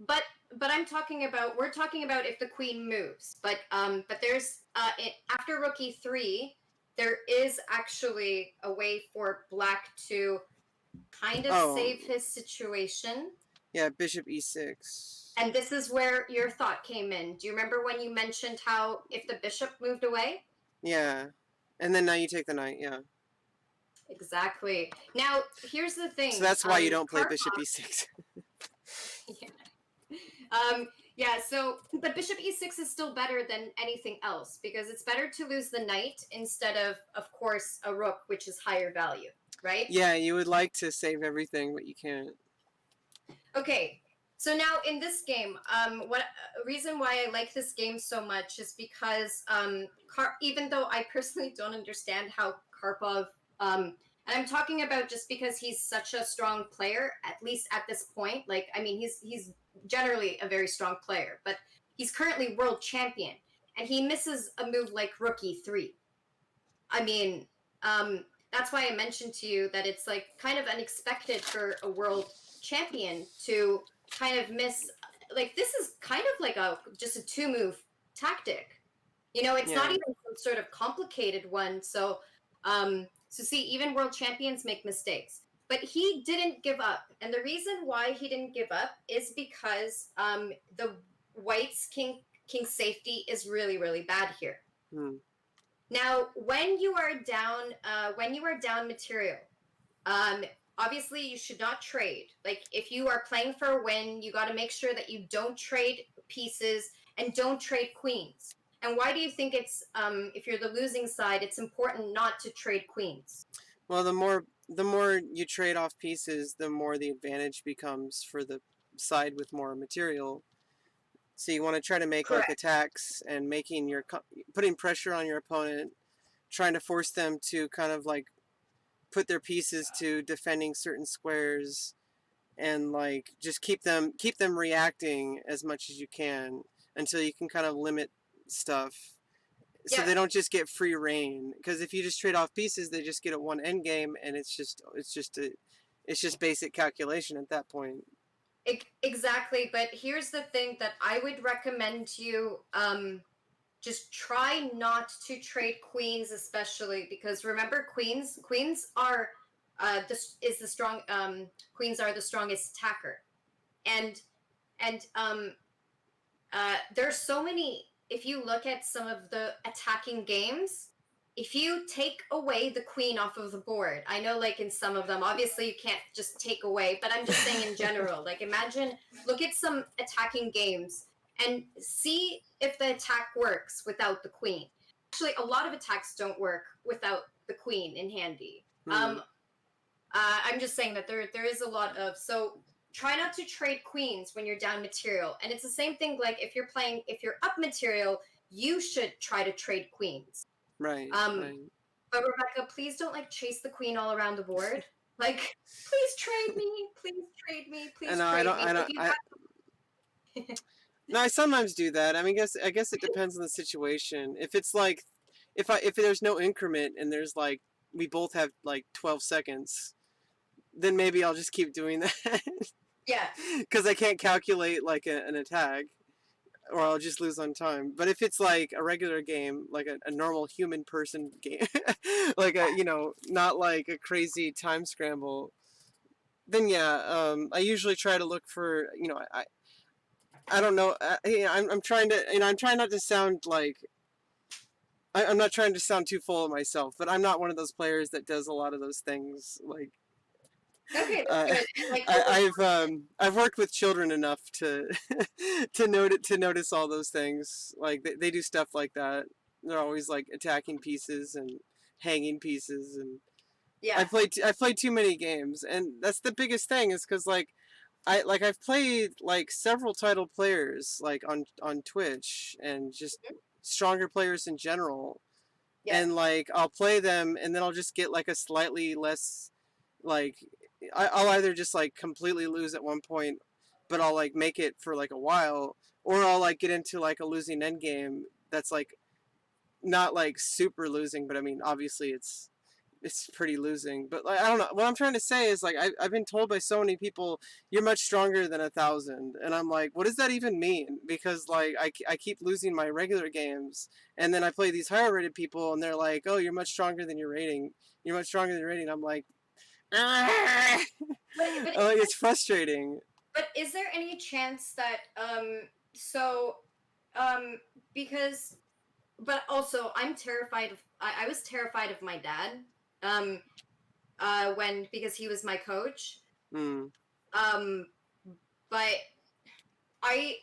but I'm talking about we're talking about if the queen moves. But there's after rook e3, there is actually a way for black to kind of oh, save his situation. yeah, bishop e6. And this is where your thought came in. Do you remember when you mentioned how if the bishop moved away? Yeah. And then now you take the knight, yeah. Exactly. Now, here's the So thing. that's why you don't play bishop Karpov, e6. yeah. Yeah, so, but bishop e6 is still better than anything else because it's better to lose the knight instead of course, a rook, which is higher value, right? Yeah, you would like to save everything, but you can't. Okay, so now in this game, what reason why I like this game so much is because even though I personally don't understand how Karpov, and I'm talking about just because he's such a strong player, at least at this point. Like, I mean, he's generally a very strong player, but he's currently world champion, and he misses a move like Rook E3. I mean, that's why I mentioned to you that it's like kind of unexpected for a world champion to kind of miss. Like this is kind of like a just a two move tactic. You know, it's not Yeah. even some sort of complicated one. So see, even world champions make mistakes. But he didn't give up, and the reason why he didn't give up is because the white's king safety is really really bad here. Hmm. Now, when you are down material, um, obviously you should not trade. Like if you are playing for a win, you got to make sure that you don't trade pieces and don't trade queens. And why do you think it's if you're the losing side, it's important not to trade queens? Well, the more you trade off pieces, the more the advantage becomes for the side with more material. So you want to try to make like Correct. attacks and putting pressure on your opponent, trying to force them to kind of like put their pieces to defending certain squares, and like just keep them reacting as much as you can until you can kind of limit stuff so Yeah. they don't just get free reign, because if you just trade off pieces they just get at one end game, and it's just basic calculation at that point. Exactly. But here's the thing that I would recommend you just try not to trade queens, especially because remember queens are this is the strong queens are the strongest attacker, and there's so many. If you look at some of the attacking games, if you take away the queen off of the board, I know like in some of them obviously you can't just take away, but I'm just saying in general, like imagine, look at some attacking games and see if the attack works without the queen. Actually, a lot of attacks don't work without the queen in handy. Hmm. I'm just saying that there is a lot of, so try not to trade queens when you're down material. And it's the same thing like if you're up material, you should try to trade queens. Right, Um, right. but Rebecca, please don't like chase the queen all around the board. Like, please trade me, please trade me, And please I trade don't, me. I Like don't, you I, got. no, I sometimes do that. I mean, I guess it depends on the situation. If it's like, if there's no increment and there's like, we both have like 12 seconds, then maybe I'll just keep doing that. Yeah. Because I can't calculate like an attack, or I'll just lose on time. But if it's like a regular game, like a normal human person game, like a, not like a crazy time scramble, then yeah, I usually try to look for, I don't know, I'm trying to, I'm trying not to sound like, I'm not trying to sound too full of myself, but I'm not one of those players that does a lot of those things. Like, Okay, that's uh, good. And like I've worked with children enough to to notice all those things. Like they do stuff like that. They're always like attacking pieces and hanging pieces, and yeah. I played too many games, and that's the biggest thing is because I've played like several title players like on Twitch and just stronger players in general, Yeah. and like I'll play them and then I'll just get like a slightly less like I'll either just like completely lose at one point, but I'll like make it for like a while, or I'll like get into like a losing end game that's like not like super losing, but I mean obviously it's pretty losing. But like I don't know. What I'm trying to say is like I've been told by so many people you're much stronger than 1,000, and I'm like, what does that even mean? Because like I keep losing my regular games, and then I play these higher rated people, and they're like, oh, you're much stronger than your rating. You're much stronger than your rating. I'm like, ah! But Like it's frustrating. but is there any chance that so um because but also I'm terrified of I was terrified of my dad um when because he was my coach. Mm. Um but I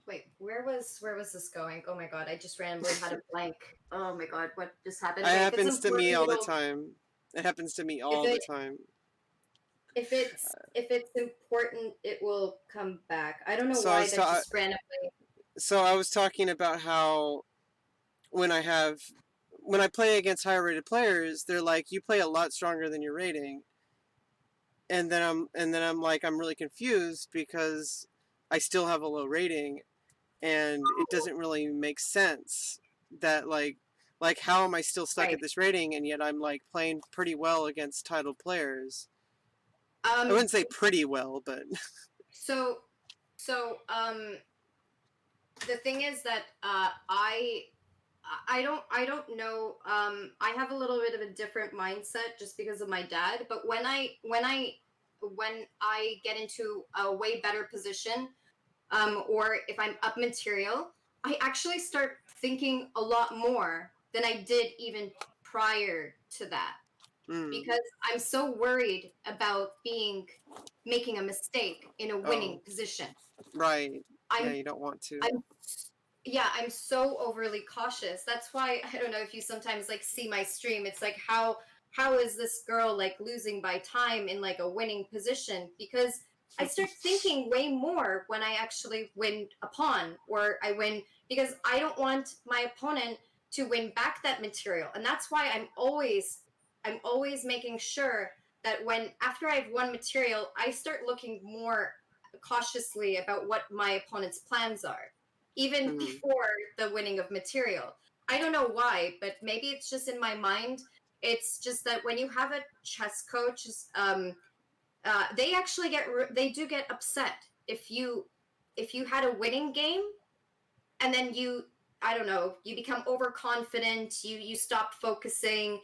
wait, where was this going? Oh my god, I just randomly had a blank. Oh my god, what just happened? It Okay, if it's happens to me important all the it'll time. It happens to me if all the it time. if it's important it will come back. I don't know So I why was that ta- just randomly. so I was talking about how when I have when I play against higher rated players, they're like, you play a lot stronger than your rating, and then I'm like, I'm really confused because I still have a low rating, and it doesn't really make sense that like how am I still stuck Right. at this rating and yet I'm like playing pretty well against titled players. I Um wouldn't say pretty well, but so so the thing is that I don't know. I have a little bit of a different mindset just because of my dad. But when I get into a way better position, or if I'm up material, I actually start thinking a lot more than I did even prior to that mm, because I'm so worried about making a mistake in a winning oh, position. right. Yeah, I'm you don't want to. I'm yeah, I'm so overly cautious. That's why I don't know if you sometimes like see my stream. It's like how is this girl like losing by time in like a winning position? Because I start thinking way more when I actually win a pawn or I win because I don't want my opponent to win back that material. And that's why I'm always making sure that when after I've won material, I start looking more cautiously about what my opponent's plans are even Mm, before the winning of material. I don't know why, but maybe it's just in my mind. It's just that when you have a chess coach, they actually they do get upset if you had a winning game and then I don't know, you become overconfident, you stop focusing.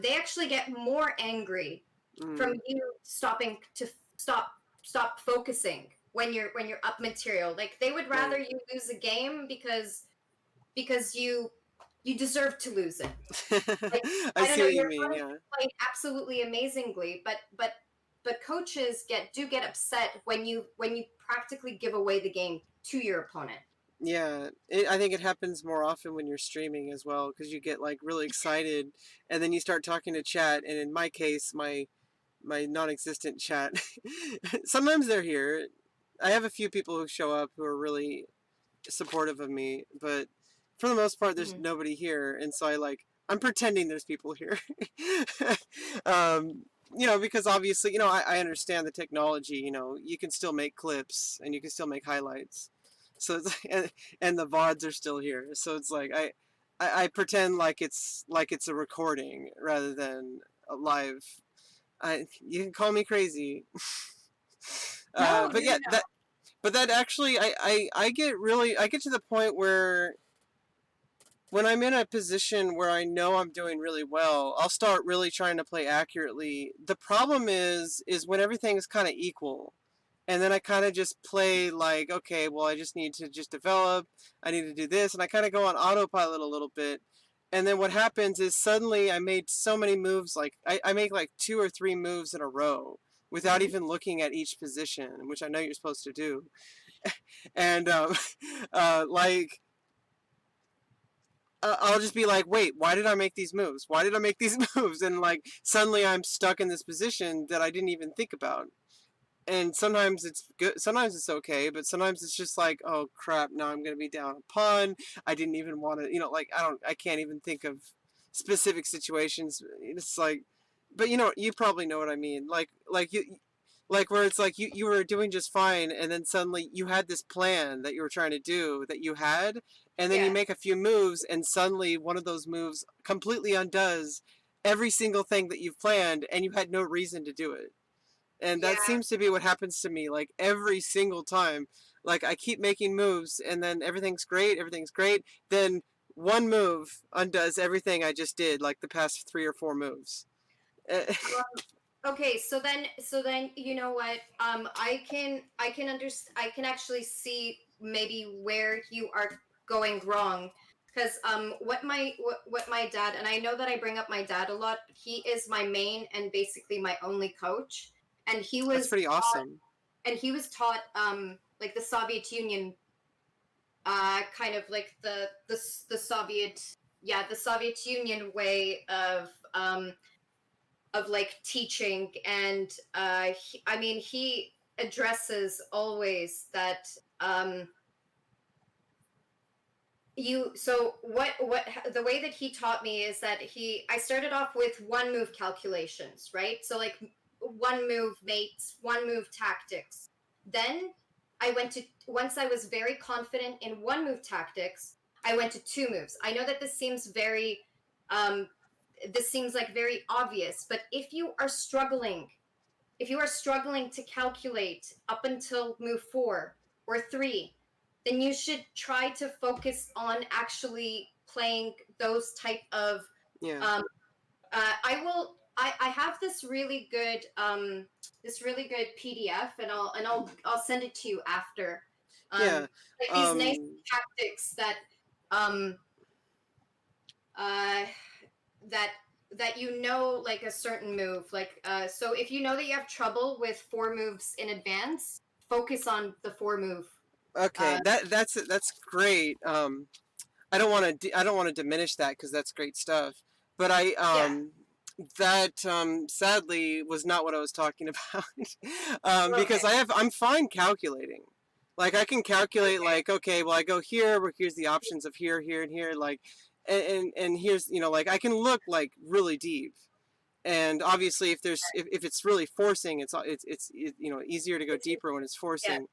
They actually get more angry from mm, you stopping to stop stop focusing when you're up material. Like they would rather right. you lose a game because you deserve to lose it. Like I I don't see know, what you your mean. opponent Yeah. played absolutely amazingly, but coaches get upset when you practically give away the game to your opponent. Yeah, I think it happens more often when you're streaming as well because you get like really excited, and then you start talking to chat. And in my case, my non-existent chat, sometimes they're here. I have a few people who show up who are really supportive of me, but for the most part, there's Mhm. nobody here, and so I'm pretending there's people here. um, because obviously, I understand the technology. You can still make clips and you can still make highlights. So and the VODs are still here. So it's like I pretend like it's a recording rather than a live. You can call me crazy. No, But no, yeah, no. that actually, I get to the point where when I'm in a position where I know I'm doing really well, I'll start really trying to play accurately. The problem is when everything is kind of equal. And then I kind of just play like, okay, well, I just need to just develop. I need to do this. And I kind of go on autopilot a little bit. And then what happens is suddenly I made so many moves. Like I make like 2 or 3 moves in a row without Mhm. even looking at each position, which I know you're supposed to do. And like I'll just be like, wait, why did I make these moves? Why did I make these moves? And like suddenly I'm stuck in this position that I didn't even think about. And sometimes it's good, sometimes it's okay, but sometimes it's just like, oh crap, now I'm gonna be down a pawn. I didn't even want to, like I can't even think of specific situations. It's like, but you probably know what I mean. Like where it's like you were doing just fine, and then suddenly you had this plan that you were trying to do that you had, and then you Yeah, make a few moves, and suddenly one of those moves completely undoes every single thing that you've planned, and you had no reason to do it. And that yeah, seems to be what happens to me like every single time. Like I keep making moves, and then everything's great, then one move undoes everything I just did, like the past 3 or 4 moves. okay, so then you know what? I can actually see maybe where you are going wrong, because what my dad, and I know that I bring up my dad a lot. He is my main and basically my only coach, and That's pretty awesome. he was taught like the Soviet Union, kind of like the Soviet, yeah, the Soviet Union way of like teaching. And I mean, he addresses always that you so what the way that he taught me is that I started off with one move calculations, right? So like one move mates, one move tactics. Then I went to once I was very confident in one move tactics, I went to two moves. I know that um this seems like very obvious, but if you are struggling to calculate up until move 4 or 3, then you should try to focus on actually playing those type of. Yeah. Um, I will. I have this really good PDF, and I'll send it to you after. Yeah. Like these nice um tactics um uh that you know, like a certain move, like so if you know that you have trouble with 4 moves in advance, focus on the 4 move. okay, uh that's great. I don't want to diminish that because that's great stuff. But yeah, that sadly was not what I was talking about. okay, Because I'm fine calculating. Like I can calculate okay, like, okay, well I go here, where here's the options of here, here, and here, like, and here's, like I can look like really deep. And obviously if it's really forcing, easier to go deeper when it's yeah, forcing.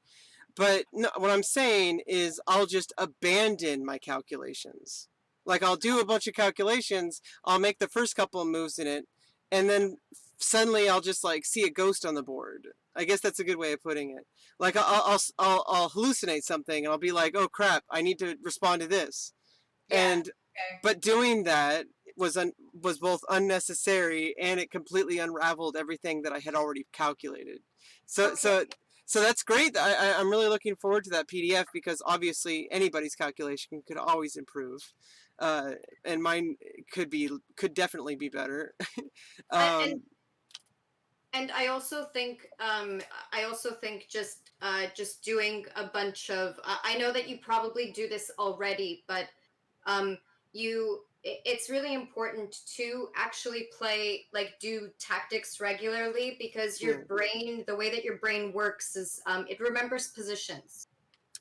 But no, what I'm saying is I'll just abandon my calculations. Like I'll do a bunch of calculations, I'll make the first couple of moves in it, and then suddenly I'll just like see a ghost on the board. I guess that's a good way of putting it. Like I'll hallucinate something and I'll be like, oh crap, I need to respond to this. yeah, And okay, but doing that was both unnecessary, and it completely unraveled everything that I had already calculated. So okay. so so that's great. I'm really looking forward to that PDF because obviously anybody's calculation could always improve, uh, and mine could definitely be better. and um, and I also think just doing a bunch of I know that you probably do this already, but it's really important to actually play, like, do tactics regularly, because yeah, the way that your brain works is it remembers positions.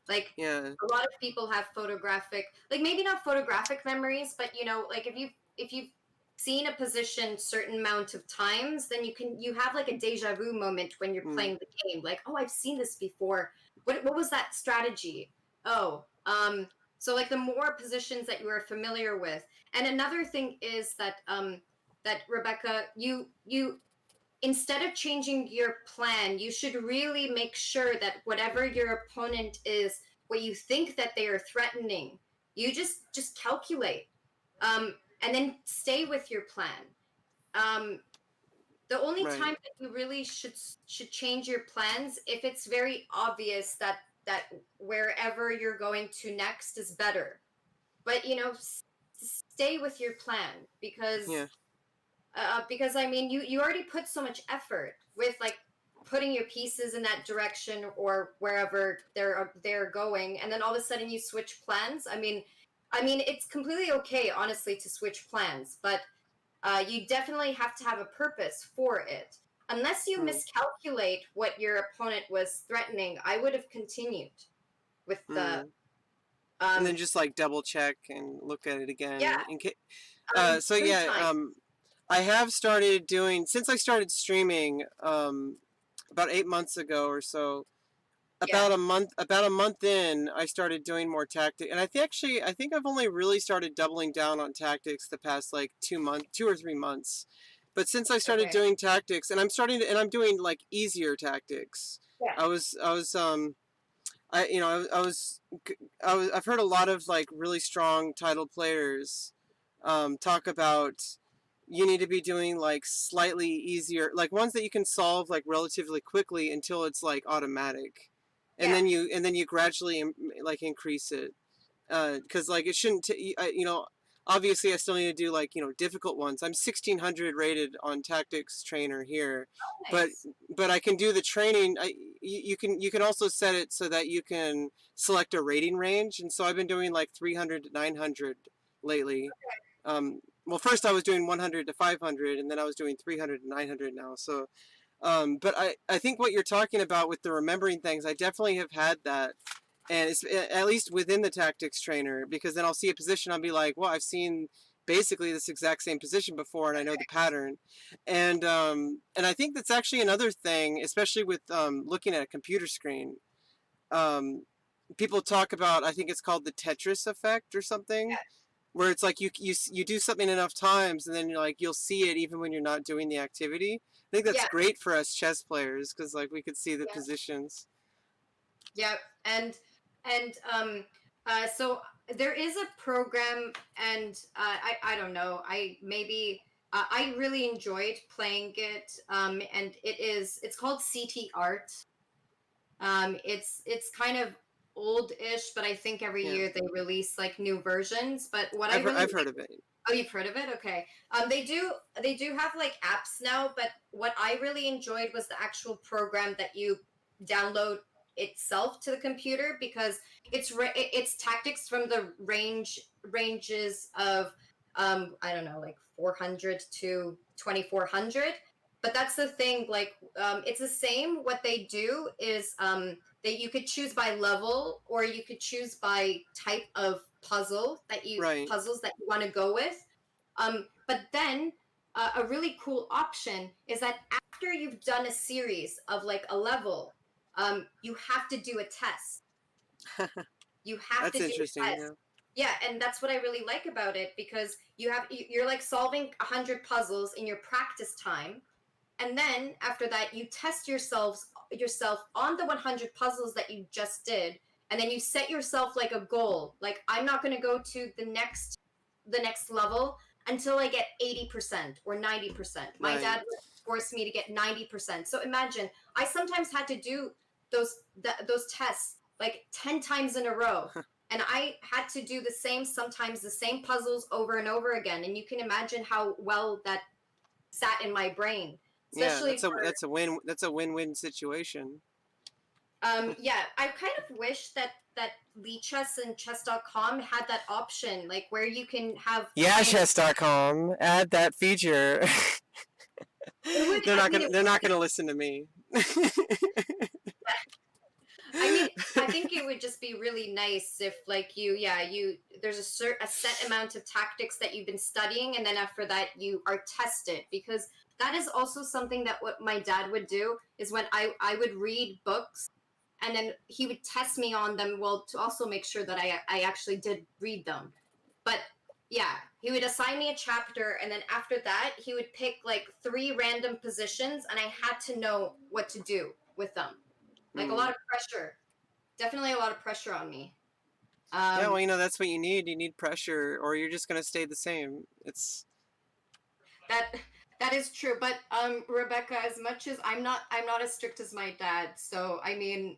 Like Yeah. a lot of people have photographic, like maybe not photographic memories, but you know, like if you've seen a position certain amount of times, then you have like a deja vu moment when you're Mm. playing the game. Like, oh, I've seen this before. What was that strategy? Oh, so like the more positions that you are familiar with. And another thing is that that Rebecca, you instead of changing your plan, you should really make sure that whatever your opponent is, what you think that they are threatening, you just calculate, and then stay with your plan. Um, the only Right. time that you really should change your plans if it's very obvious that wherever you're going to next is better. But you know, stay with your plan Yeah. because I mean, you already put so much effort with like putting your pieces in that direction or wherever they're going, and then all of a sudden you switch plans. I mean, it's completely okay, honestly, to switch plans, but you definitely have to have a purpose for it. Unless you Mm. miscalculate what your opponent was threatening, I would have continued with the Mm. And um then just like double check and look at it yeah, again in case. So free yeah, time. I have started doing since I started streaming about 8 months ago or so. Yeah. About a month in, I started doing more tactic, and I think I've only really started doubling down on tactics the past like 2 or 3 months. But since I started Okay. doing tactics, and I'm doing like easier tactics. Yeah. I was I you know I've heard a lot of like really strong title players talk about you need to be doing like slightly easier, like ones that you can solve like relatively quickly until it's like automatic, and Yeah. then you gradually like increase it, because like it shouldn't obviously I still need to do like difficult ones. I'm 1600 rated on tactics trainer here, but Nice. I can do the training. You can also set it so that you can select a rating range, and so I've been doing like 300 to 900 lately. Well, first I was doing 100 to 500, and then I was doing 300 to 900 now. So but I think what you're talking about with the remembering things, I definitely have had that. And it's at least within the tactics trainer, because then I'll see a position, I'll be like, well, I've seen basically this exact same position before, and I know the pattern. And I think that's actually another thing, especially with looking at a computer screen. Um, People talk about, I think it's called the Tetris effect or something, where it's like you do something enough times, and then you're like you'll see it even when you're not doing the activity. I think that's Yeah. great for us chess players because like we could see the Yeah. positions. Yeah. And so there is a program, and I don't know. I really enjoyed playing it. And it's called CT Art. It's kind of old-ish, but I think every Yeah, year they release like new versions. But what I really I've heard like, of it. oh, you've heard of it? Okay. They do have like apps now, but what I really enjoyed was the actual program that you download itself to the computer, because it's tactics from the ranges of I don't know, like 400 to 2400. But that's the thing, like it's the same. What they do is that you could choose by level, or you could choose by type of Right. puzzles that you want to go with. But then a really cool option is that after you've done a series of like a level, you have to do a test. You have That's to do a interesting. test. Yeah. Yeah, and that's what I really like about it, because you're like solving 100 puzzles in your practice time, and then after that you test yourself on the 100 puzzles that you just did, and then you set yourself like a goal, like I'm not going to go to the next level until I get 80% or 90%. My Right. dad would force me to get 90%. So imagine, I sometimes had to do those tests like 10 times in a row, and I had to do sometimes the same puzzles over and over again, and you can imagine how well that sat in my brain, Yeah. especially for That's a win-win situation. yeah. I kind of wish that Chess and chess.com had that option, like where you can have Yeah, kind of, chess.com. Add that feature. it would, I mean, it They're not gonna listen to me. I mean, I think it would just be really nice if, like, there's a set amount of tactics that you've been studying, and then after that, you are tested, because that is also something that what my dad would do is when I would read books, and then he would test me on them, well, to also make sure that I actually did read them. But yeah, he would assign me a chapter, and then after that, he would pick like three random positions, and I had to know what to do with them. Like a lot Mm. of pressure, definitely a lot of pressure on me. Yeah, well, Um, that's what you need. You need pressure, or you're just gonna stay the same. It's that that is true. But Rebecca, as much as I'm not as strict as my dad. So I mean,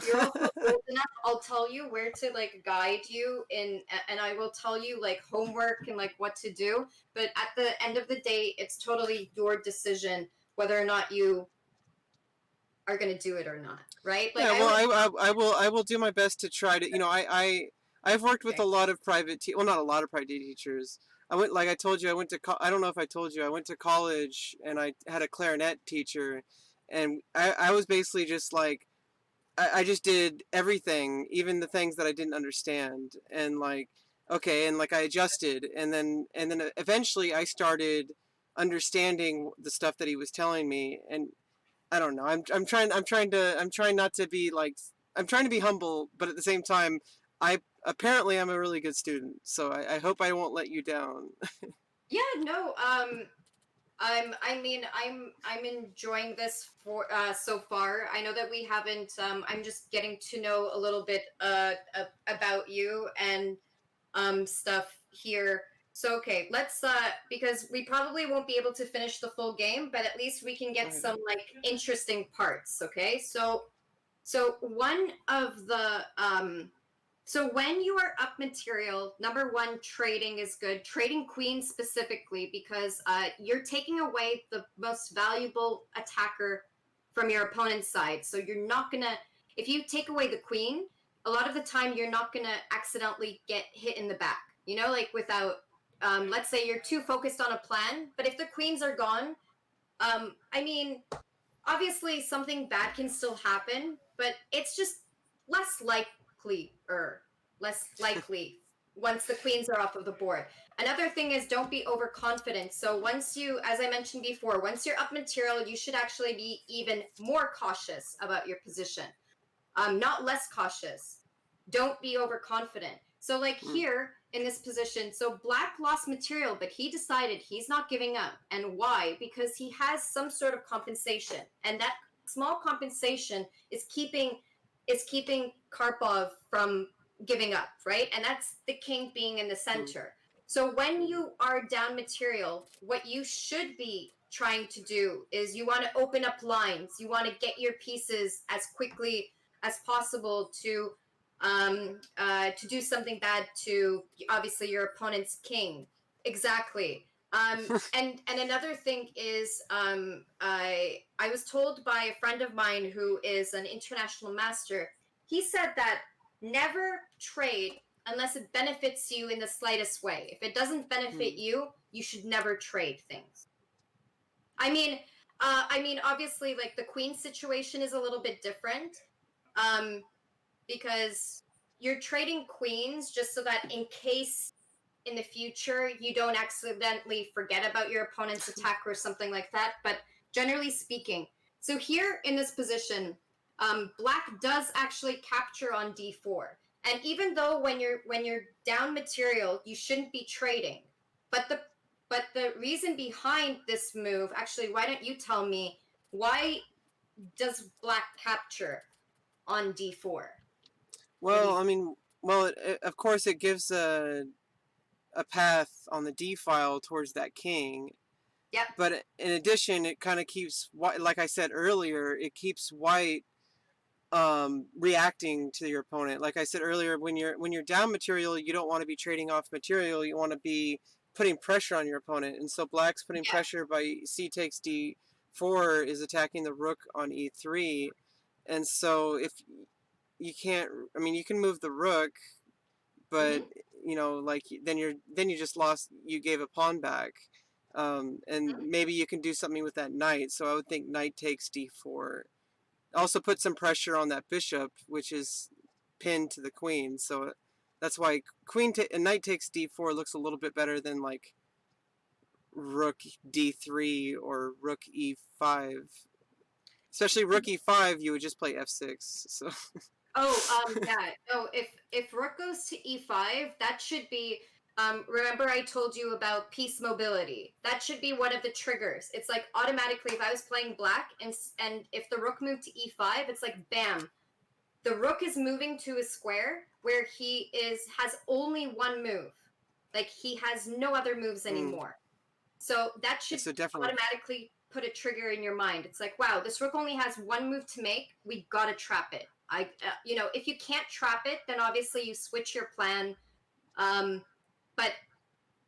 you're also old enough. I'll tell you where to like guide you in, and I will tell you like homework and like what to do. But at the end of the day, it's totally your decision whether or not you are going to do it or not. Right? Like yeah. I Well, always I will do my best to try to. I've worked with okay. a lot of well, not a lot of private teachers. I went, like I told you, I went to I don't know if I told you, I went to college and I had a clarinet teacher, and I was basically just like I just did everything, even the things that I didn't understand, and like okay, and like I adjusted, and then eventually I started understanding the stuff that he was telling me, and I don't know. I'm trying not to be like I'm trying to be humble, but at the same time, I apparently I'm a really good student, so I hope I won't let you down. Yeah, no. I mean, I'm enjoying this for so far. I know that we haven't. I'm just getting to know a little bit about you and stuff here. So okay, let's because we probably won't be able to finish the full game, but at least we can get Right. some like interesting parts. Okay, so one of the so when you are up material, number one, trading is good. Trading queen specifically because you're taking away the most valuable attacker from your opponent's side. So you're not gonna, if you take away the queen, a lot of the time you're not gonna accidentally get hit in the back. You know, like without, let's say you're too focused on a plan, but if the queens are gone, I mean, obviously something bad can still happen, but it's just less likely or less likely once the queens are off of the board. Another thing is don't be overconfident. So once you, as I mentioned before, once you're up material, you should actually be even more cautious about your position, not less cautious. Don't be overconfident. So, like Mm. here in this position, so Black lost material, but he decided he's not giving up. And why? Because he has some sort of compensation, and that small compensation is keeping Karpov from giving up, right? And that's the king being in the Mm. center. So when you are down material, what you should be trying to do is you want to open up lines. You want to get your pieces as quickly as possible to do something bad to obviously your opponent's king. Exactly. And another thing is I was told by a friend of mine who is an international master. He said that never trade unless it benefits you in the slightest way. If it doesn't benefit Mm. you, you should never trade things. I mean, obviously, like the queen situation is a little bit different, um, because you're trading queens just so that in case in the future you don't accidentally forget about your opponent's attack or something like that. But generally speaking, so here in this position, black does actually capture on d4. And even though when you're down material, you shouldn't be trading. But the reason behind this move, actually, why don't you tell me why does black capture on d4? What do you Well, I think? mean, of course it gives a path on the D file towards that king, Yep. but in addition, it kind of keeps white, like I said earlier, it keeps white reacting to your opponent. Like I said earlier, when you're down material, you don't want to be trading off material. You want to be putting pressure on your opponent. And so black's putting Yeah. pressure by c takes d4 is attacking the rook on e3. And so if you can't, I mean, you can move the rook, but Mm-hmm. like then you just lost. You gave a pawn back. And maybe you can do something with that knight. So I would think knight takes d4. also put some pressure on that bishop, which is pinned to the queen. So that's why knight takes d4 looks a little bit better than like rook d3 or rook e5. Especially rook e5, you would just play f6. So Oh, yeah. Oh, if rook goes to e5, that should be. Remember I told you about piece mobility. That should be one of the triggers. It's like automatically, if I was playing black and if the rook moved to e5, it's like bam, the rook is moving to a square where he has only one move. Like he has no other moves anymore. So that should so definitely. automatically put a trigger in your mind. It's like, wow, this rook only has one move to make. We gotta trap it. If you can't trap it, then obviously you switch your plan. Um, but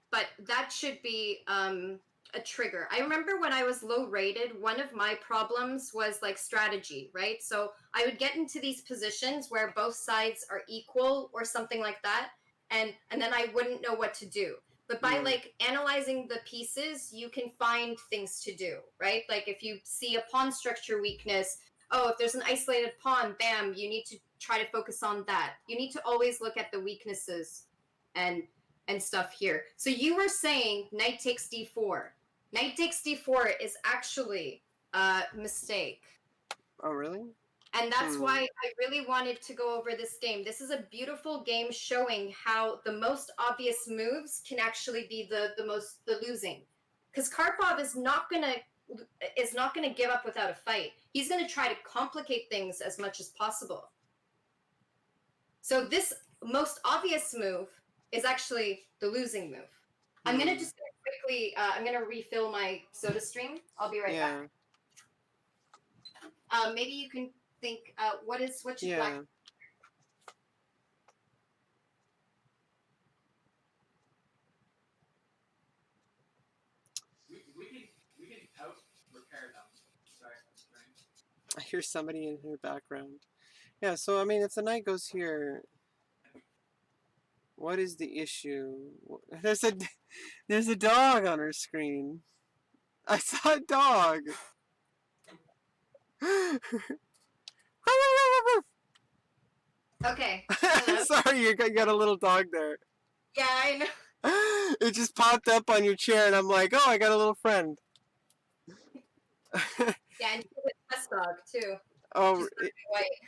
but that should be a trigger. I remember when I was low rated, one of my problems was like strategy, right? So I would get into these positions where both sides are equal or something like that, and then I wouldn't know what to do. But by like analyzing the pieces, you can find things to do, right? Like if you see a pawn structure weakness, oh, if there's an isolated pawn, bam, you need to try to focus on that. You need to always look at the weaknesses and stuff here. So you were saying knight takes d4. Knight takes d4 is actually a mistake. Oh, really? And that's why I really wanted to go over this game. This is a beautiful game showing how the most obvious moves can actually be the losing. Because Karpov is not gonna give up without a fight. He's gonna try to complicate things as much as possible. So this most obvious move is actually the losing move. I'm gonna just quickly. I'm gonna refill my soda stream. I'll be right back. Maybe you can think. What should black? We can out repair them. Sorry. I hear somebody in your background. Yeah, so I mean, if the knight goes here, what is the issue? There's a dog on her screen. I saw a dog. Okay. Sorry, you got a little dog there. Yeah, I know. It just popped up on your chair, and I'm like, oh, I got a little friend. Yeah, and she's a chess dog too. Oh, white.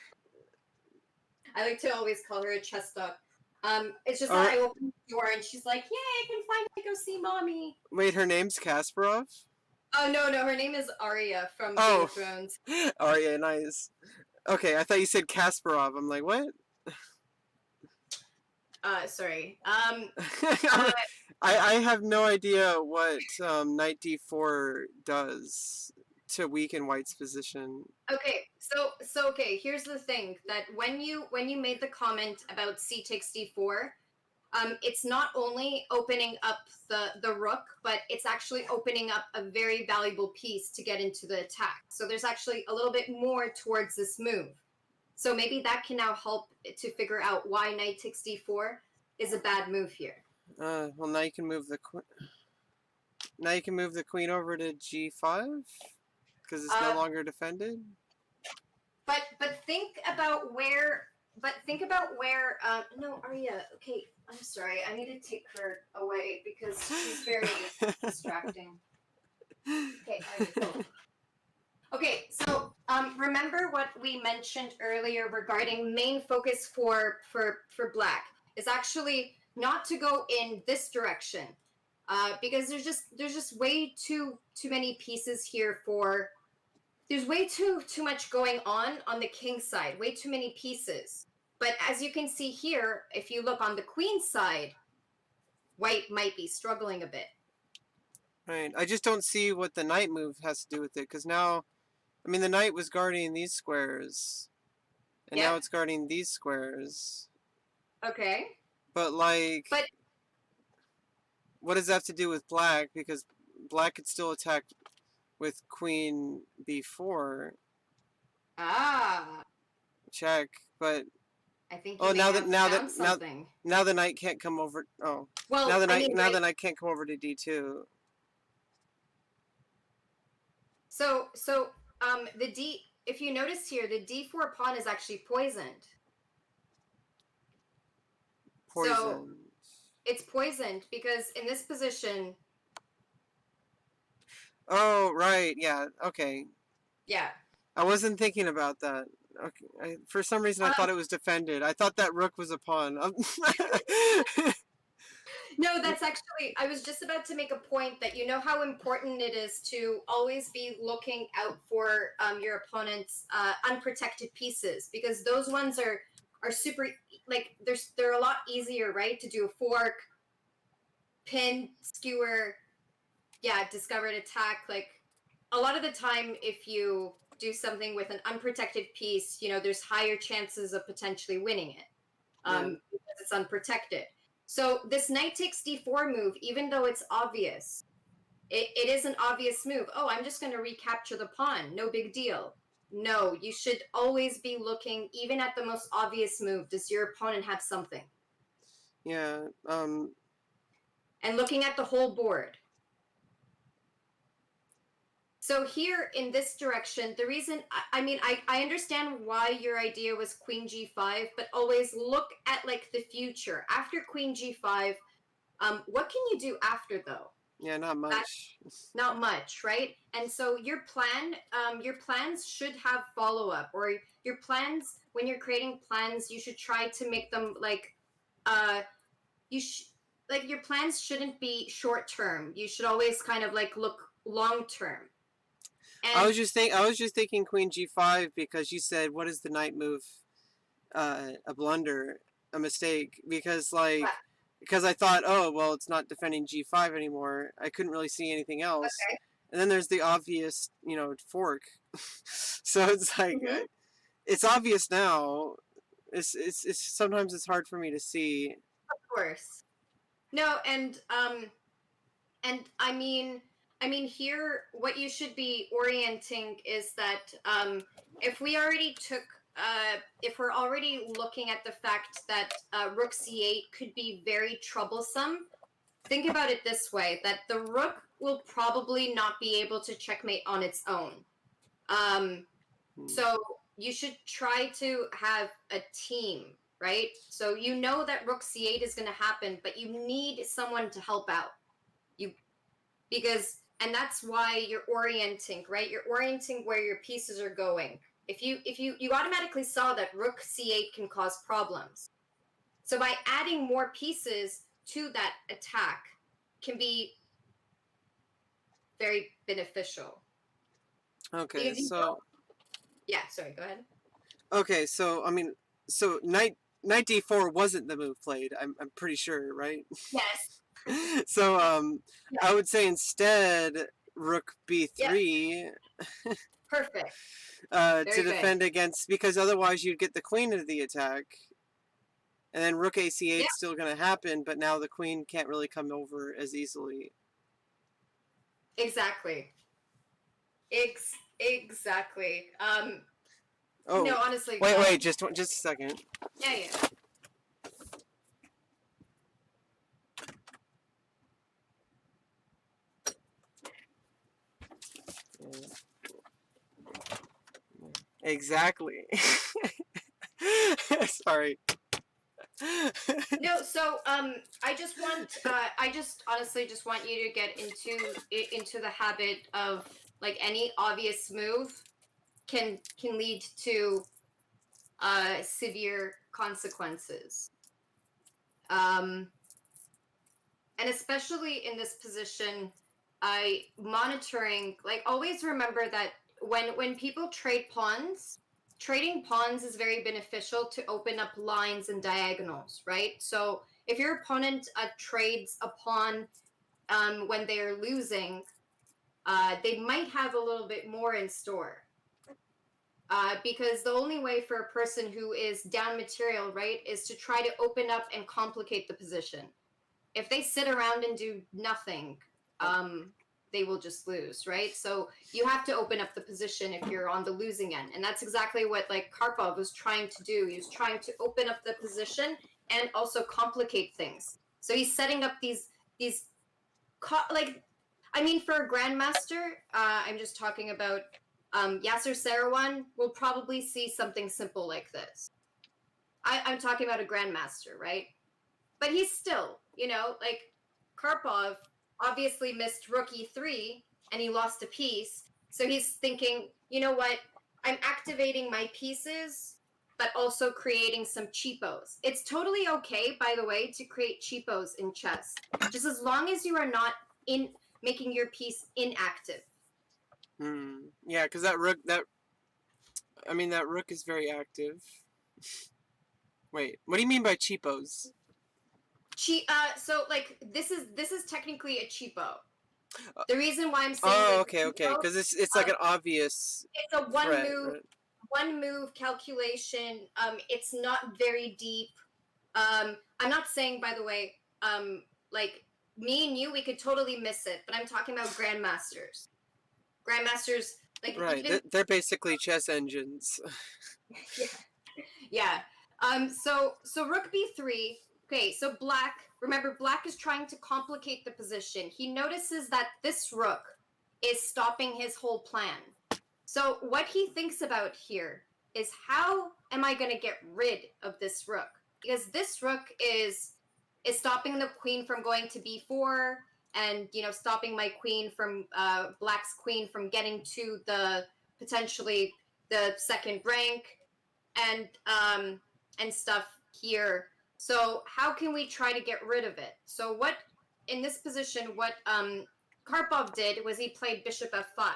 I like to always call her a chess dog. It's just that I opened the door and she's like, "Yay, I can finally go see mommy." Wait, her name's Kasparov? Oh no, her name is Arya from Game of Thrones. Arya, nice. Okay, I thought you said Kasparov. I'm like, what? Sorry. I have no idea what knight d4 does to weaken white's position. Okay, so okay, here's the thing that when you made the comment about c takes d4, it's not only opening up the rook, but it's actually opening up a very valuable piece to get into the attack. So there's actually a little bit more towards this move. So maybe that can now help to figure out why knight takes d4 is a bad move here. Well, now you can move the queen. Now you can move the queen over to g5 because it's no longer defended. But think about where. No, Arya. Okay, I'm sorry. I need to take her away because she's very distracting. Okay, Arya, okay, so remember what we mentioned earlier regarding main focus for black is actually not to go in this direction, because there's just way too many pieces here for. There's way too much going on the king side. Way too many pieces. But as you can see here, if you look on the queen side, white might be struggling a bit. Right. I just don't see what the knight move has to do with it, because now, I mean, the knight was guarding these squares, and now it's guarding these squares. Okay. But what does that have to do with black? Because black could still attack with queen b4. Check, but I think now the knight can't come over. Oh, well, now the knight can't come over to d2. So the if you notice here, the d4 pawn is actually poisoned. So Poison. it's poisoned because in this position, Oh, right. Yeah. Okay. yeah. I wasn't thinking about that. Okay. For some reason, I thought it was defended. I thought that rook was a pawn. No, that's actually, I was just about to make a point that you know how important it is to always be looking out for your opponent's unprotected pieces, because those ones are super, like, they're a lot easier, right? To do a fork, pin, skewer, yeah, discovered attack. Like, a lot of the time, if you do something with an unprotected piece, you know, there's higher chances of potentially winning it because it's unprotected. So this knight takes d4 move, even though it's obvious, it is an obvious move. Oh, I'm just going to recapture the pawn. No big deal. No, you should always be looking, even at the most obvious move. Does your opponent have something? Yeah. And looking at the whole board. So here in this direction, the reason, I mean, I understand why your idea was queen g5, but always look at like the future. After queen g5, what can you do after though? Yeah, not much. Not much, right? And so your plans should have follow up, or your plans, when you're creating plans, you should try to make them like, you should, like, your plans shouldn't be short term. You should always kind of like look long term. And I was just thinking queen g5 because you said what is the knight move? A blunder, a mistake, because because I thought, oh well, it's not defending g5 anymore. I couldn't really see anything else. okay. And then there's the obvious, fork. So it's like it's obvious now. It's sometimes it's hard for me to see. Of course. No, and I mean here what you should be orienting is that if we already took if we're already looking at the fact that rook c8 could be very troublesome, think about it this way, that the rook will probably not be able to checkmate on its own. So you should try to have a team, right? So you know that rook c8 is going to happen, but you need someone to help out. And that's why you're orienting, right? You're orienting where your pieces are going. If you automatically saw that rook c8 can cause problems. So by adding more pieces to that attack can be very beneficial. Okay, so yeah, sorry, go ahead. okay, so I mean, so knight d4 wasn't the move played. I'm pretty sure, right? Yes. So Yeah. I would say instead rook b3 Perfect. to defend against, because otherwise you'd get the queen into the attack, and then rook ac8 is still going to happen, but now the queen can't really come over as easily. Exactly. Exactly. Oh no, honestly. Wait, just a second. Yeah. Exactly. Sorry. No, so I just honestly just want you to get into the habit of, like, any obvious move can lead to severe consequences. And especially in this position, monitoring, like, always remember that when people trade pawns, trading pawns is very beneficial to open up lines and diagonals, right? So if your opponent trades a pawn when they are losing, they might have a little bit more in store. Because the only way for a person who is down material, right, is to try to open up and complicate the position. If they sit around and do nothing, they will just lose, right? So you have to open up the position if you're on the losing end. And that's exactly what, like, Karpov was trying to do. He was trying to open up the position and also complicate things. So he's setting up these like, I mean, for a grandmaster, I'm just talking about Yasser Seirawan will probably see something simple like this. I'm talking about a grandmaster, right? But he's still, like Karpov obviously missed rook e3 and he lost a piece. So he's thinking, you know what? I'm activating my pieces, but also creating some cheapos. It's totally okay, by the way, to create cheapos in chess, just as long as you are not in making your piece inactive. Yeah, because that rook is very active. Wait, what do you mean by cheapos? So like this is technically a cheapo. The reason why I'm saying Oh, like okay, cheapo, because it's like an obvious it's a threat, right? one move calculation. It's not very deep. I'm not saying, by the way, like me and you, we could totally miss it, but I'm talking about grandmasters. Grandmasters, like Right, even they're basically chess engines. yeah, yeah. So rook b3. Okay, so black. Remember, black is trying to complicate the position. He notices that this rook is stopping his whole plan. So what he thinks about here is, how am I going to get rid of this rook? Because this rook is stopping the queen from going to b4, and stopping my queen from black's queen from getting to the potentially the second rank, and stuff here. So how can we try to get rid of it? So what in this position, what Karpov did was he played bishop f5.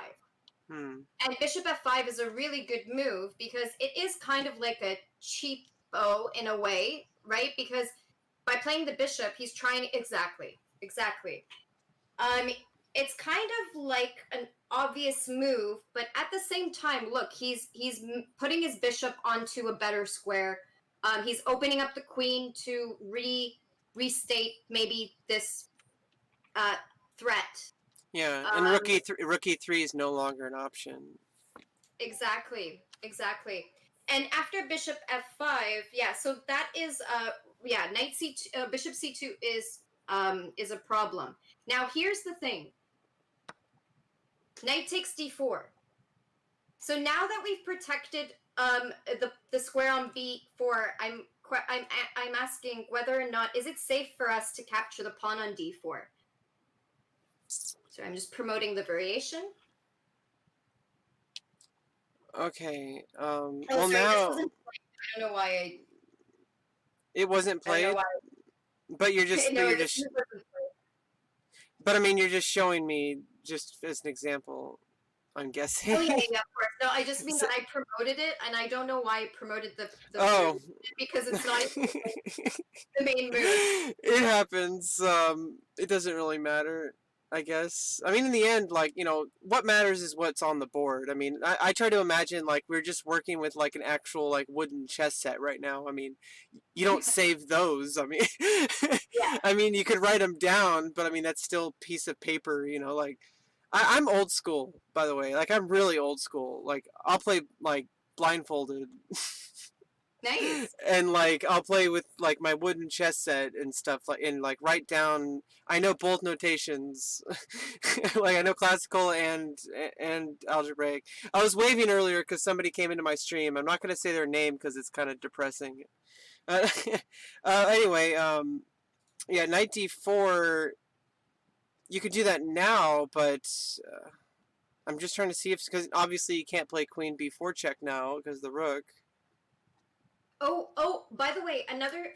And bishop f5 is a really good move because it is kind of like a cheapo in a way, right? Because by playing the bishop, he's trying exactly. It's kind of like an obvious move, but at the same time, look, he's putting his bishop onto a better square. He's opening up the queen to restate maybe this threat. Yeah, and rook e3 is no longer an option. Exactly. And after bishop f5, yeah, so that is knight c2, bishop c2 is a problem. Now here's the thing. Knight takes d4. So now that we've protected the square on b4, I'm asking whether or not is it safe for us to capture the pawn on d4. So I'm just promoting the variation. Okay. Oh, well, sorry, now this wasn't. I don't know why it wasn't I don't know played, why. but you're just, No, this wasn't played. but I mean, you're just showing me just as an example. I'm guessing. Oh yeah, of course. No, I just mean So- that I promoted it, and I don't know why I promoted the oh. because it's not the main move. It happens. It doesn't really matter, I guess. I mean, in the end, like, what matters is what's on the board. I mean, I try to imagine, like, we're just working with, like, an actual, like, wooden chess set right now. I mean, you don't save those. I mean, Yeah. I mean, you could write them down, but I mean, that's still a piece of paper, like, I'm old school, by the way. Like, I'm really old school. Like, I'll play, like, blindfolded. Nice. And like I'll play with like my wooden chess set and stuff, like, and like write down. I know both notations, like I know classical and algebraic. I was waving earlier because somebody came into my stream. I'm not gonna say their name because it's kind of depressing. Anyway, yeah, knight d4. You could do that now, but I'm just trying to see if, because obviously you can't play queen b4 check now because the rook. Oh, by the way, another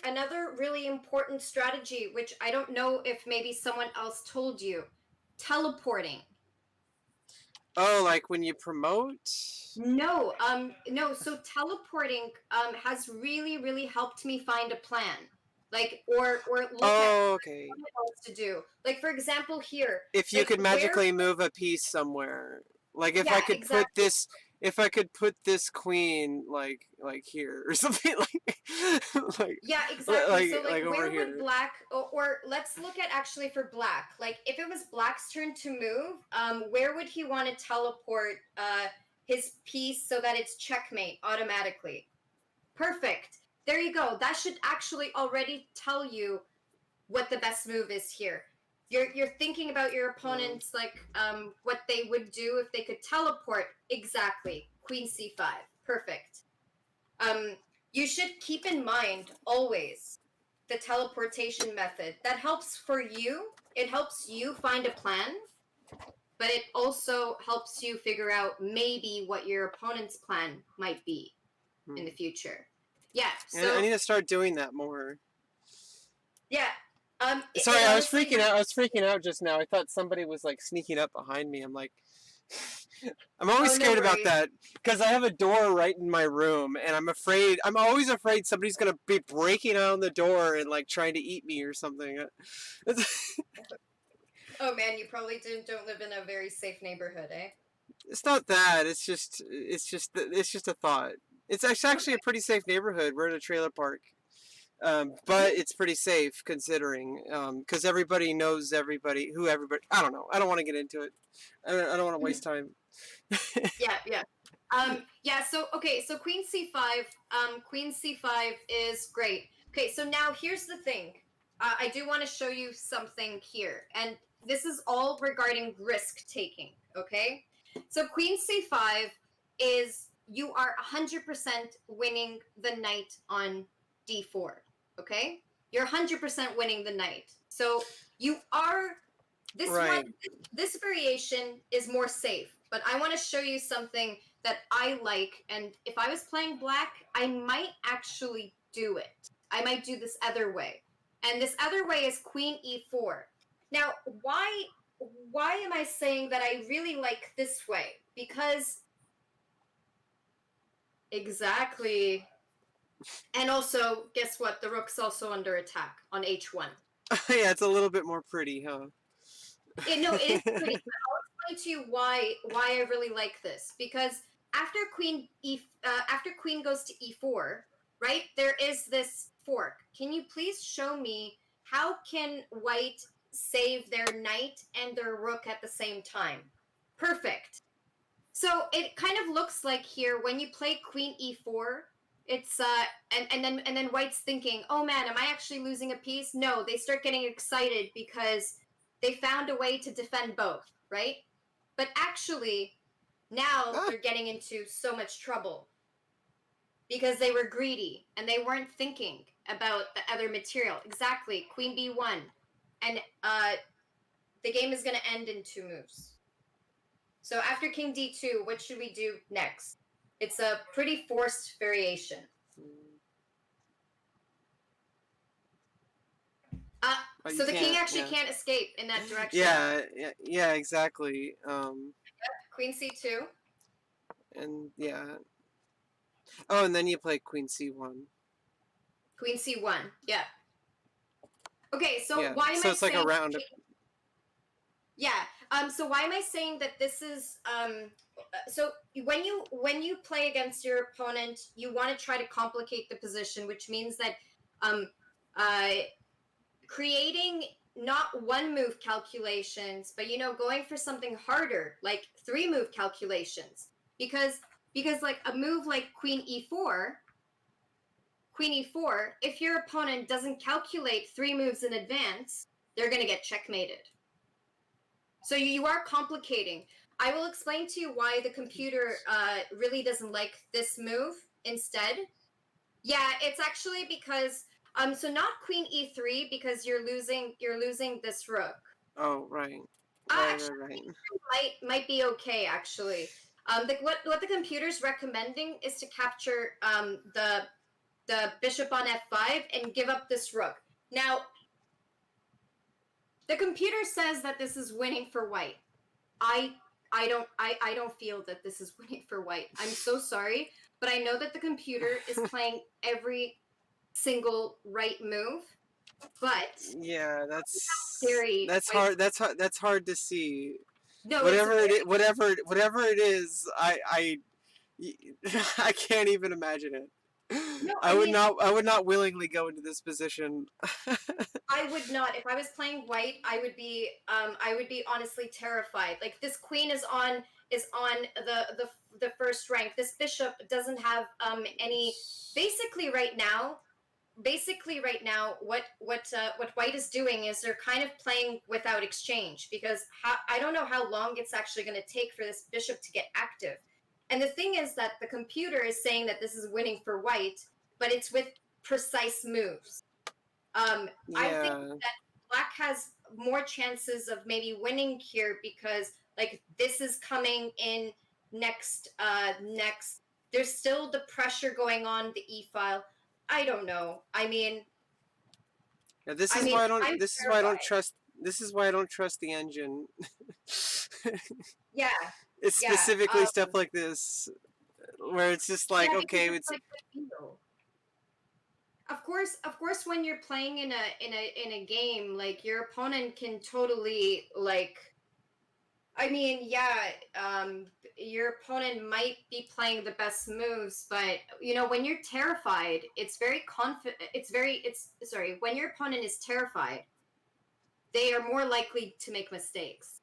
really important strategy, which I don't know if maybe someone else told you, teleporting. Oh, like when you promote? No, so teleporting has really helped me find a plan. Like or look at Okay. what else to do. Like for example here. If you like, could magically move a piece somewhere. Like if Yeah, I could exactly. put this queen like here or something like Yeah, exactly. So like over where here. would black or let's look at actually for black. Like if it was black's turn to move, where would he want to teleport his piece so that it's checkmate automatically? Perfect. There you go. That should actually already tell you what the best move is here. you're thinking about your opponents, like what they would do if they could teleport. Exactly. Queen c5. Perfect. You should keep in mind always the teleportation method. That helps for you. It helps you find a plan, but it also helps you figure out maybe what your opponent's plan might be in the future. Yeah. I So need to start doing that more. yeah. Sorry, it I was honestly freaking out. I was freaking out just now. I thought somebody was like sneaking up behind me. I'm like, I'm always Oh, no scared about worries. that because I have a door right in my room, and I'm afraid. I'm always afraid somebody's gonna be breaking on the door and like trying to eat me or something. Oh man, you probably don't live in a very safe neighborhood, eh? It's not that. It's just a thought. It's actually a pretty safe neighborhood. We're in a trailer park. But it's pretty safe considering, because everybody knows everybody, who everybody. I don't know. I don't want to get into it. I don't want to waste time. Yeah, yeah. Yeah, so okay, so Queen C5, Queen C5 is great. Okay, so now here's the thing. I do want to show you something here, and this is all regarding risk taking, okay? So Queen C5 is you are 100% winning the knight on D4, okay? You're 100% winning the knight. So you are this Right. one this variation is more safe, but I want to show you something that I like, and if I was playing black, I might actually do it. I might do this other way. And this other way is Queen E4. Now, why am I saying that I really like this way? Because exactly. And also, guess what? The rook's also under attack on H1. Yeah, it's a little bit more pretty, huh? No, it is pretty. I'll explain to you why I really like this, because after after queen goes to e4, right? There is this fork. Can you please show me how can white save their knight and their rook at the same time? Perfect. So it kind of looks like here when you play queen e4, it's and then white's thinking, "Oh man, am I actually losing a piece?" No, they start getting excited because they found a way to defend both, right? But actually, now Ah, they're getting into so much trouble because they were greedy and they weren't thinking about the other material. Exactly, queen b1. And the game is going to end in 2 moves. So after king d2, what should we do next? It's a pretty forced variation. oh, you So the king can't. actually Yeah. can't escape in that direction. Yeah, exactly. Queen c2. And yeah. Oh, and then you play Queen C1. Queen c1. Yeah. Okay, so Yeah. why am So I it's like a saying round. yeah. So why am I saying that this is so when you play against your opponent, you want to try to complicate the position, which means that um uh creating not 1 move calculations, but going for something harder, like 3 move calculations. Because like a move like queen e4, if your opponent doesn't calculate 3 moves in advance, they're going to get checkmated. So you are complicating. I will explain to you why the computer really doesn't like this move instead. Yeah, it's actually because so not queen e3 because you're losing this rook. Oh, right. Actually, Right. might be okay actually. What the computer's recommending is to capture the bishop on f5 and give up this rook. Now, the computer says that this is winning for white. I don't feel that this is winning for white. I'm so sorry, but I know that the computer is playing every single right move, but Yeah, that's very that's hard. That's hard to see. no, it's Whatever it is, whatever it is, I can't even imagine it. no. I I would mean, not. I would not willingly go into this position. I would not. If I was playing white, I would be honestly terrified. Like this queen is on the first rank. This bishop doesn't have any. Basically, right now, basically right now what white is doing is they're kind of playing without exchange, because I don't know how long it's actually going to take for this bishop to get active. And the thing is that the computer is saying that this is winning for white, but it's with precise moves. I think Yeah. that black has more chances of maybe winning here, because like this is coming in next. There's still the pressure going on the e file. I don't know. Yeah, this I is mean, why I don't. I'm This is why I don't terrified. trust. This is why I don't trust the engine. Yeah, It's yeah. specifically stuff like this where it's just Yeah, like, because okay, it's it's like the feel. Of course, when you're playing in a game, like your opponent can totally like. I mean, yeah, your opponent might be playing the best moves, but when you're terrified, it's very confident. It's sorry. When your opponent is terrified, they are more likely to make mistakes.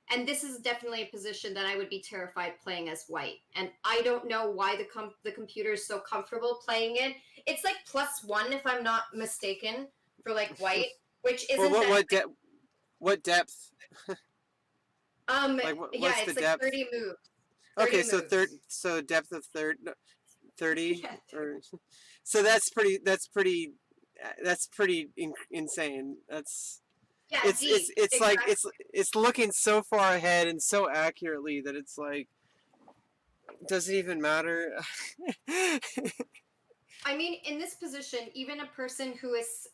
And this is definitely a position that I would be terrified playing as white. And I don't know why the computer is so comfortable playing it. It's like +1, if I'm not mistaken, for like white, which well, isn't that great. what depth? Like, Yeah, what's the it's like depth? 30 moves. Okay, 30 so third, moves. so depth of 30, Yeah. or so that's pretty. That's pretty insane. That's Yeah, it's deep. it's like Exactly. it's looking so far ahead and so accurately that it's like, does it even matter? I mean, in this position, even a person who is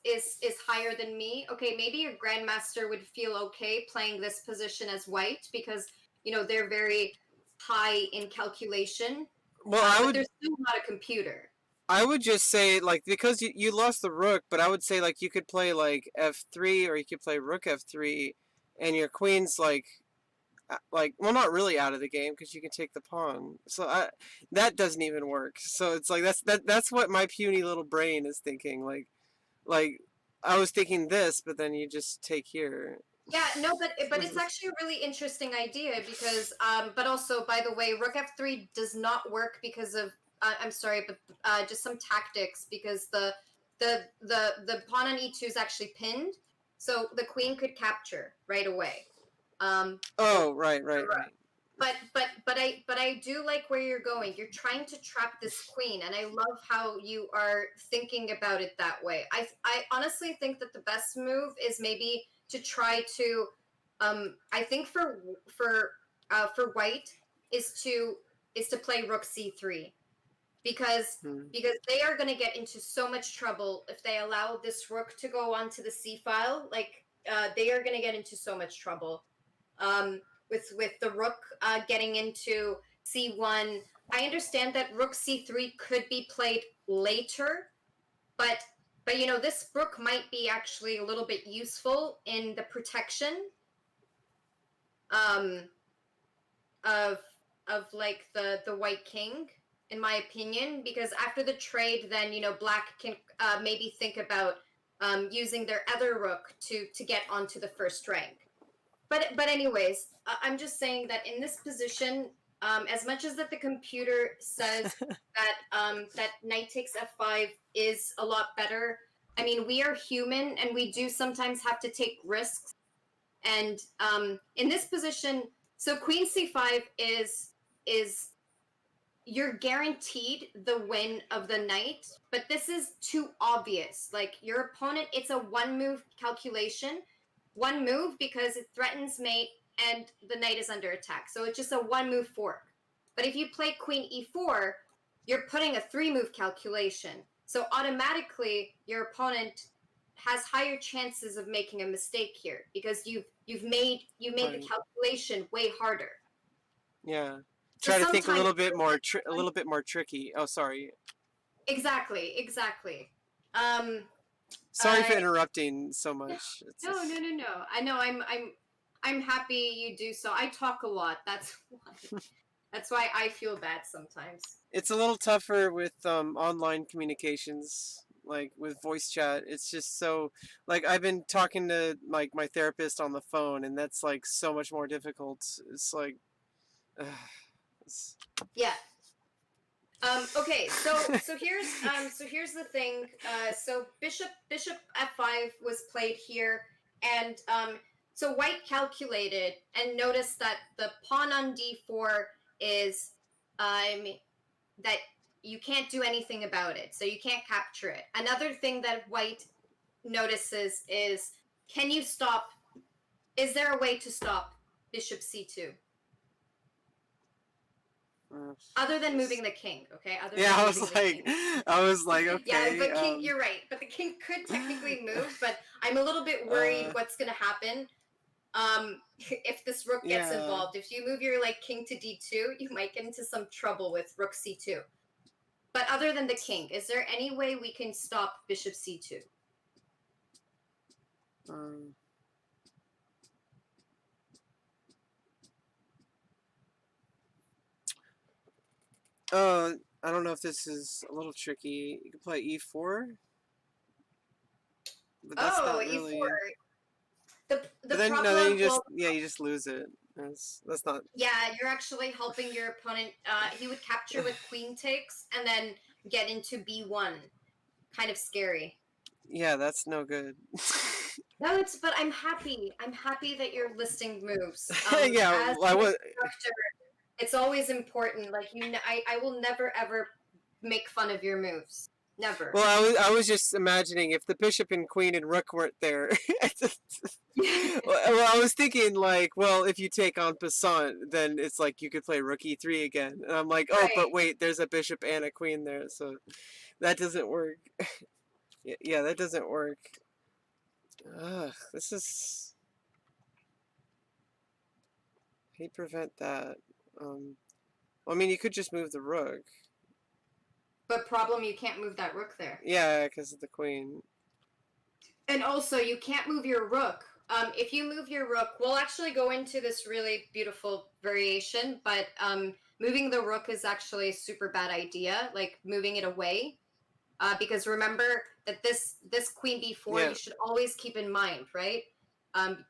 higher than me, okay, maybe a grandmaster would feel okay playing this position as white, because they're very high in calculation, Well, but there's still not a computer. I would just say, like, because you lost the rook, but I would say, like, you could play like f3, or you could play rook f3, and your queen's like, well, not really out of the game because you can take the pawn. So that doesn't even work. So it's like that's what my puny little brain is thinking. Like I was thinking this, but then you just take here. Yeah, no, but it's actually a really interesting idea, because but also, by the way, rook f3 does not work because of I'm sorry, but just some tactics, because the pawn on e2 is actually pinned, so the queen could capture right away. The Oh, right. but I do like where you're going. You're trying to trap this queen, and I love how you are thinking about it that way. I honestly think that the best move is maybe to try to I think for white is to play rook c3, because Hmm. they are going to get into so much trouble if they allow this rook to go onto the c file. Like they are going to get into so much trouble um, with the rook getting into c1. I understand that rook c3 could be played later, but this rook might be actually a little bit useful in the protection um, of like the white king, in my opinion, because after the trade, then black can maybe think about using their other rook to get onto the first rank. But anyways, I'm just saying that in this position, as much as that the computer says that knight takes f5 is a lot better, I mean, we are human and we do sometimes have to take risks. And in this position, so queen c5 is you're guaranteed the win of the knight, but this is too obvious. Like your opponent, it's a one move calculation. One move because it threatens mate and the knight is under attack. So it's just a one move fork. But if you play queen e4, you're putting a three move calculation. So automatically your opponent has higher chances of making a mistake here, because you made the Right. calculation way harder. Yeah. So Try to think sometimes a little bit more tricky. Oh, sorry. exactly. Um, Sorry for uh, interrupting so much. no. I know. I'm happy you do so. I talk a lot. That's why. That's why I feel bad sometimes. It's a little tougher with online communications, like with voice chat. It's just so, like, I've been talking to like my therapist on the phone, and that's like so much more difficult. It's like, uh, it's, Yeah. Okay, so here's the thing. So bishop f5 was played here, and so white calculated and noticed that the pawn on d4 is that you can't do anything about it, so you can't capture it. Another thing that white notices is, can you stop? Is there a way to stop bishop c2? Other than moving the king, okay? Other Yeah, than I moving was the like, king. Yeah, okay. but king, you're right. But the king could technically move, but I'm a little bit worried what's gonna happen. If this rook gets Yeah. involved. If you move your like king to d2, you might get into some trouble with rook c2. But other than the king, is there any way we can stop bishop c2? Um, I don't know if this is a little tricky. You can play e4, but that's Oh, not e4. really. The But then no, then problem, you just well, yeah, you just lose it. That's not. yeah, you're actually helping your opponent. He would capture with queen takes and then get into b1. Kind of scary. Yeah, that's no good. No, it's but I'm happy. I'm happy that you're listing moves. Yeah, As I an was. instructor, it's always important. Like I will never ever make fun of your moves. Never. Well, I was just imagining if the bishop and queen and rook weren't there. Well, I was thinking like, well, if you take on passant, then it's like you could play rook e3 again, and I'm like, oh, but Right. wait, there's a bishop and a queen there, so that doesn't work. Yeah, that doesn't work. Ugh, this is. How do you prevent that? Well, I mean, you could just move the rook. But problem, you can't move that rook there. Yeah, because of the queen. And also, you can't move your rook. If you move your rook, we'll actually go into this really beautiful variation, but moving the rook is actually a super bad idea, like moving it away. Because remember that this queen b4, Yeah. you should always keep in mind, right?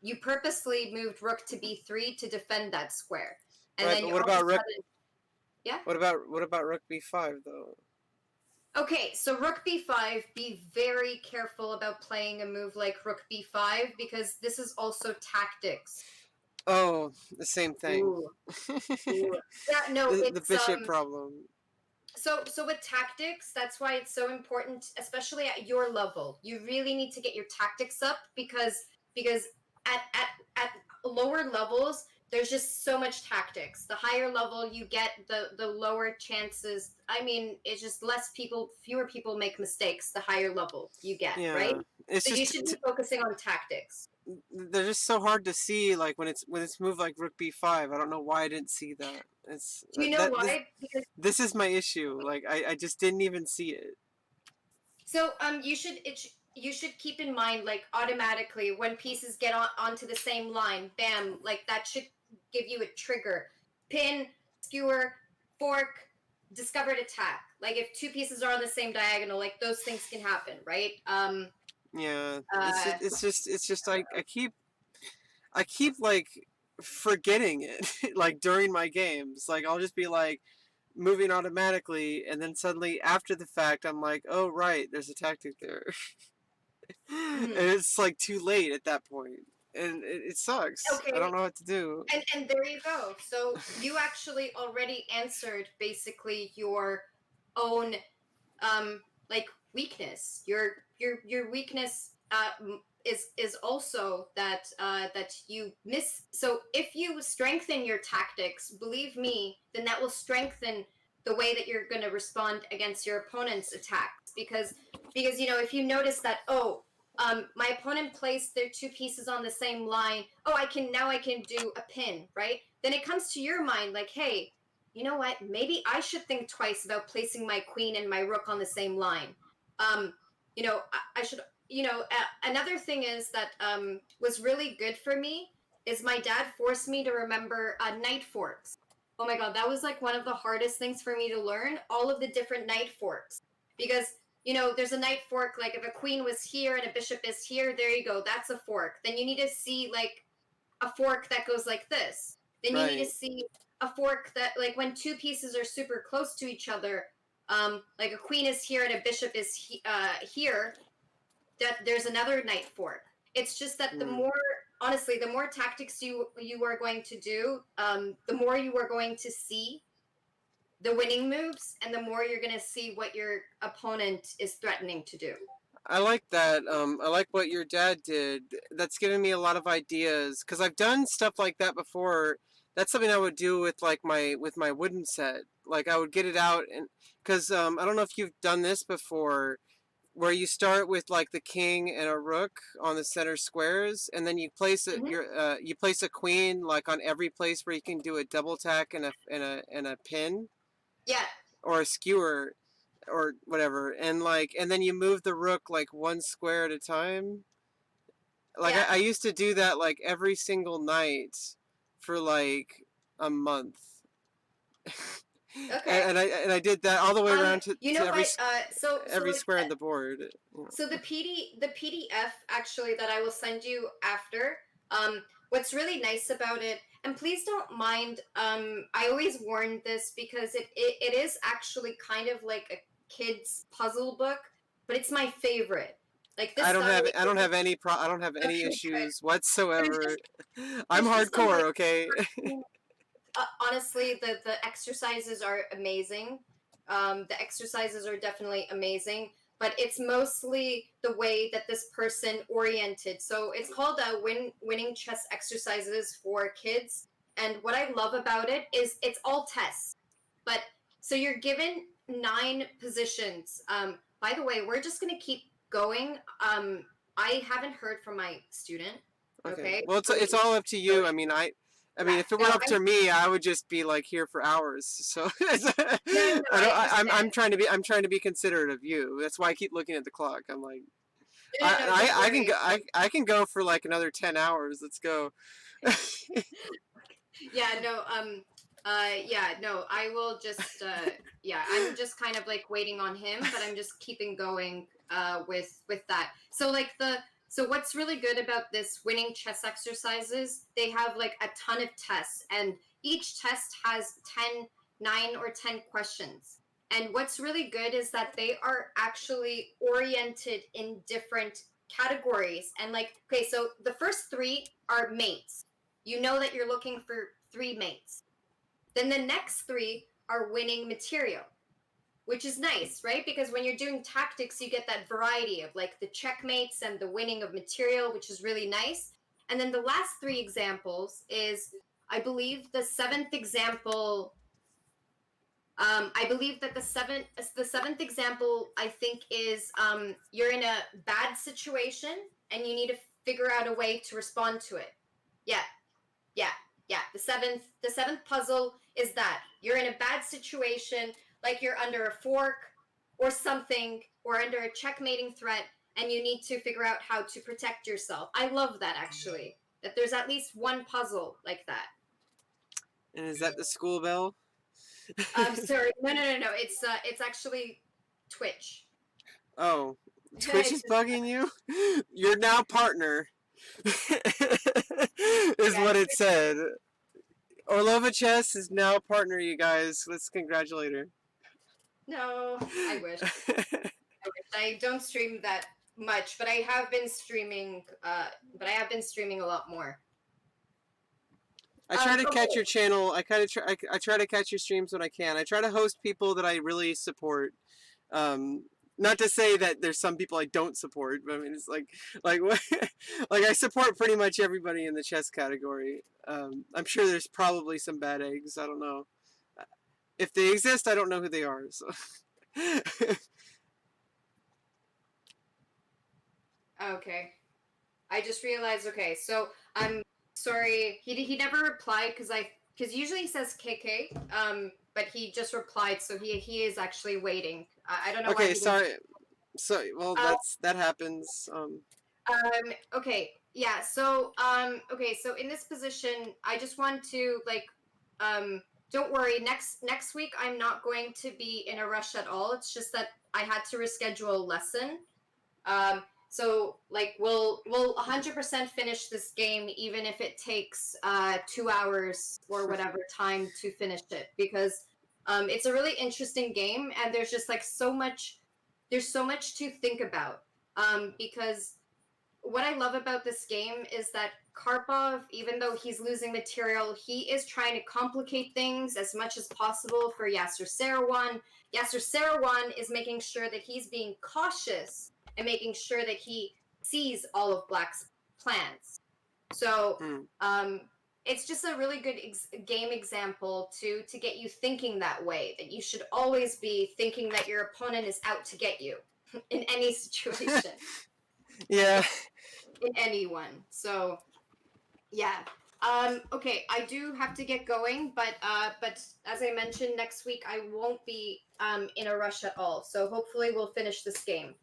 You purposely moved rook to b3 to defend that square. And Right, then but you what all of a about rook? sudden, yeah? What about rook b5 though? Okay, so rook b5, be very careful about playing a move like rook b5 because this is also tactics. Oh, the same thing. Ooh, ooh. Yeah, no, The it's bishop problem. so with tactics, that's why it's so important, especially at your level. You really need to get your tactics up because at lower levels, there's just so much tactics. The higher level you get, the lower chances. I mean, it's just fewer people make mistakes. The higher level you get, right? Yeah, it's So you just should be focusing on tactics. they're just so hard to see. Like when it's moved like rook b5. I don't know why I didn't see that. It's Do you know why? Because this is my issue. Like I just didn't even see it. so you should keep in mind like automatically when pieces get onto the same line, bam, like that should give you a trigger. Pin, skewer, fork, discovered attack. Like if two pieces are on the same diagonal, like those things can happen, right? Yeah, Uh, it's just I keep like forgetting it like during my games. Like I'll just be like moving automatically, and then suddenly after the fact, I'm like, oh right, there's a tactic there, and mhm. it's like too late at that point, and it sucks. I Okay, don't know what to do. and there you go. So you actually already answered basically your own like weakness. Your weakness is also that that you miss. So if you strengthen your tactics, believe me, then that will strengthen the way that you're going to respond against your opponent's attacks. Because you know if you notice that my opponent placed their two pieces on the same line. Oh, I can do a pin, right? Then it comes to your mind like, hey, you know what? Maybe I should think twice about placing my queen and my rook on the same line. Um, you know, I should. You know, another thing is that was really good for me is my dad forced me to remember knight forks. Oh my god, that was like one of the hardest things for me to learn. All of the different knight forks because you know there's a knight fork. Like if a queen was here and a bishop is here, there you go. That's a fork. Then you need to see like a fork that goes like this. Then you need to Right. see a fork that like when two pieces are super close to each other, like a queen is here and a bishop is here, that there's another knight fork. It's just that the Mm. more, honestly, the more tactics you are going to do, the more you are going to see the winning moves, and the more you're going to see what your opponent is threatening to do. I like that. I like what your dad did. That's given me a lot of ideas because I've done stuff like that before. That's something I would do with like my wooden set. Like I would get it out and because I don't know if you've done this before, where you start with like the king and a rook on the center squares, and then you place it. Mm-hmm. You place a queen like on every place where you can do a double tack and a pin Yeah, or a skewer or whatever, and then you move the rook like one square at a time. Like yeah. I used to do that like every single night for like a month. Okay. And I did that all the way around You to know what? So every like square on the board. so the PDF actually that I will send you after. What's really nice about it, and please don't mind. I always warn this because it is actually kind of like a kid's puzzle book, but it's my favorite. Like this style I don't is have any I don't have any okay, good. issues There's whatsoever. just I'm there's just a hardcore, okay? honestly, the exercises are amazing. The exercises are definitely amazing, but it's mostly the way that this person oriented. So it's called winning chess exercises for kids. And what I love about it is it's all tests. But so you're given 9 positions. By the way, we're just gonna keep going. I haven't heard from my student. Okay. Okay, Well, it's all up to so you. I mean, yeah, if it no, were up to me, I would just be like here for hours. So I no, no, no, don't. I understand. I'm trying to be considerate of you. That's why I keep looking at the clock. I'm like, No, no, no, don't I can go. worry. I can go for like another 10 hours. Let's go. Yeah, no, yeah, no, I will just, yeah, I'm just kind of like waiting on him, but I'm just keeping going, with that. So like so what's really good about this winning chess exercises, they have like a ton of tests, and each test has 9 or 10 questions. And what's really good is that they are actually oriented in different categories. And like, okay, so the first 3 are mates. You know that you're looking for 3 mates. Then the next 3 are winning material, which is nice, right? Because when you're doing tactics, you get that variety of like the checkmates and the winning of material, which is really nice. And then the last 3 examples is, I believe the 7th example. I believe that the seventh example, I think, is you're in a bad situation and you need to figure out a way to respond to it. Yeah, yeah, yeah. The seventh puzzle is that you're in a bad situation, like you're under a fork or something, or under a checkmating threat, and you need to figure out how to protect yourself. I love that, actually. That there's at least one puzzle like that. And is that the school bell? Sorry, no. It's actually Twitch. Oh, Twitch It's is just, bugging you. You're now partner. Is yeah, what it said. Orlova Chess is now partner, you guys. Let's congratulate her. no, I wish. I don't stream that much, but I have been streaming. But I have been streaming a lot more. I try to catch Okay. your channel. I try to catch your streams when I can. I try to host people that I really support. Not to say that there's some people I don't support, but I mean it's like like I support pretty much everybody in the chess category. I'm sure there's probably some bad eggs. I don't know. If they exist, I don't know who they are. So. Okay. I just realized. Okay, so I'm sorry. He never replied because usually he says KK. But he just replied, so he is actually waiting. I don't know why Okay, he didn't. sorry. So well, Uh, that happens. Okay. Yeah. So okay. So in this position, I just want to like don't worry. Next week, I'm not going to be in a rush at all. It's just that I had to reschedule a lesson. So like we'll 100% finish this game, even if it takes 2 hours or whatever time to finish it, because It's a really interesting game, and there's just like so much. There's so much to think about. Because what I love about this game is that Karpov, even though he's losing material, he is trying to complicate things as much as possible for Yasser Seirawan. Yasser Seirawan is making sure that he's being cautious and making sure that he sees all of Black's plans. So Mm. it's just a really good game example to get you thinking that way. That you should always be thinking that your opponent is out to get you in any situation. Yeah. In anyone. So yeah. Okay, I do have to get going, but as I mentioned, next week I won't be in a rush at all. So hopefully we'll finish this game.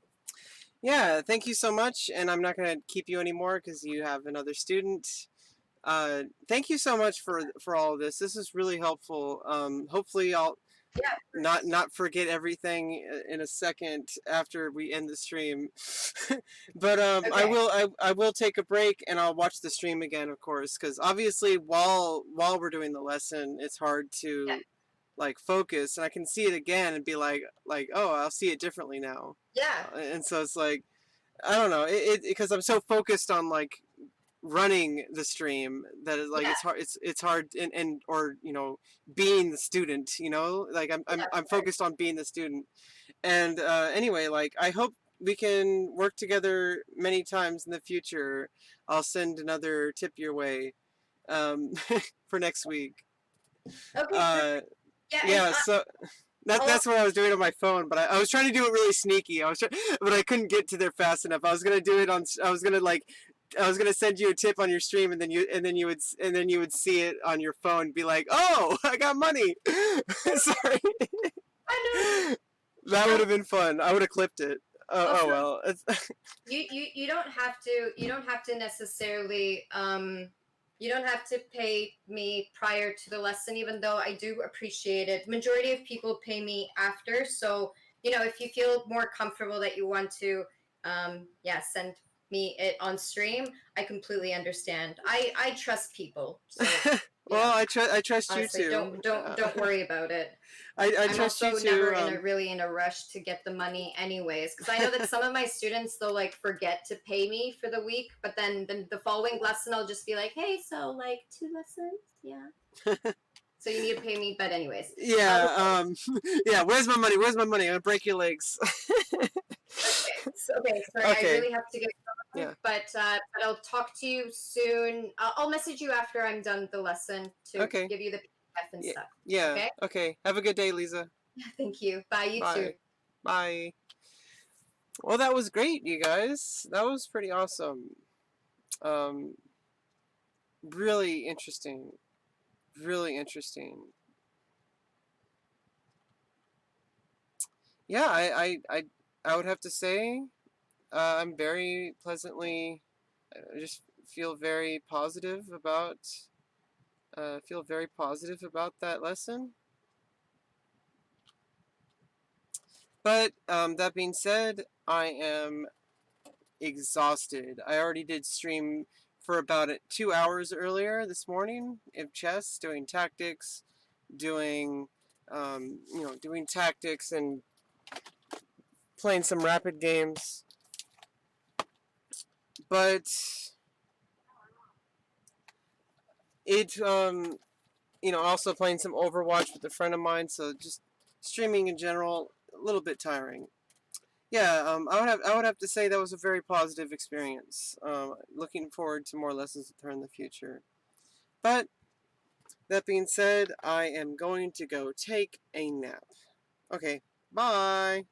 Yeah, thank you so much, and I'm not going to keep you anymore because you have another student. Thank you so much for all of this. This is really helpful. Hopefully I'll Yeah. not forget everything in a second after we end the stream. But I Okay. will I will take a break and I'll watch the stream again, of course, because obviously while we're doing the lesson, it's hard Yeah. to like focus, and I can see it again and be like oh, I'll see it differently now. Yeah. And so it's like I don't know it because I'm so focused on like running the stream that is like Yeah. it's hard and or being the student, like Yeah. I'm Of course. focused on being the student. And anyway, like I hope we can work together many times in the future. I'll send another tip your way for next week. Okay. uh Perfect. Yeah. And yeah, so I'll, that's what I was doing on my phone, but I was trying to do it really sneaky. But I couldn't get to there fast enough. I was gonna do it on. I was gonna send you a tip on your stream, and then you would see it on your phone, and be like, "Oh, I got money." Sorry, I that know. would have been fun. I would have clipped it. Oh Also, well. you don't have to necessarily you don't have to pay me prior to the lesson, even though I do appreciate it. Majority of people pay me after, so if you feel more comfortable that you want to send me it on stream, I completely understand. I trust people, so Well, I trust you honestly, too. don't worry about it. I I'm trust you also too. never really in a rush to get the money anyways, because I know that some of my students, they'll like forget to pay me for the week, but then the following lesson I'll just be like, hey, so like 2 lessons, yeah. So you need to pay me, but anyways. Yeah. Yeah. Where's my money? Where's my money? I'm gonna break your legs. Okay, sorry, I Okay. really have to get going, Yeah. but I'll talk to you soon. I'll message you after I'm done the lesson to Okay. give you the PDF and Yeah. stuff. Yeah. Okay? Okay. Have a good day, Lisa. Thank you. Bye, you too. Bye. Bye. Well, that was great, you guys. That was pretty awesome. Um, really interesting. Really interesting. Yeah, I would have to say, I'm very pleasantly. I just feel very positive about. Feel very positive about that lesson. But that being said, I am exhausted. I already did stream for about 2 hours earlier this morning of chess, doing tactics, doing doing tactics and playing some rapid games. But it also playing some Overwatch with a friend of mine. So just streaming in general, a little bit tiring. Yeah, I would have to say that was a very positive experience. Looking forward to more lessons with her in the future. But that being said, I am going to go take a nap. Okay, bye.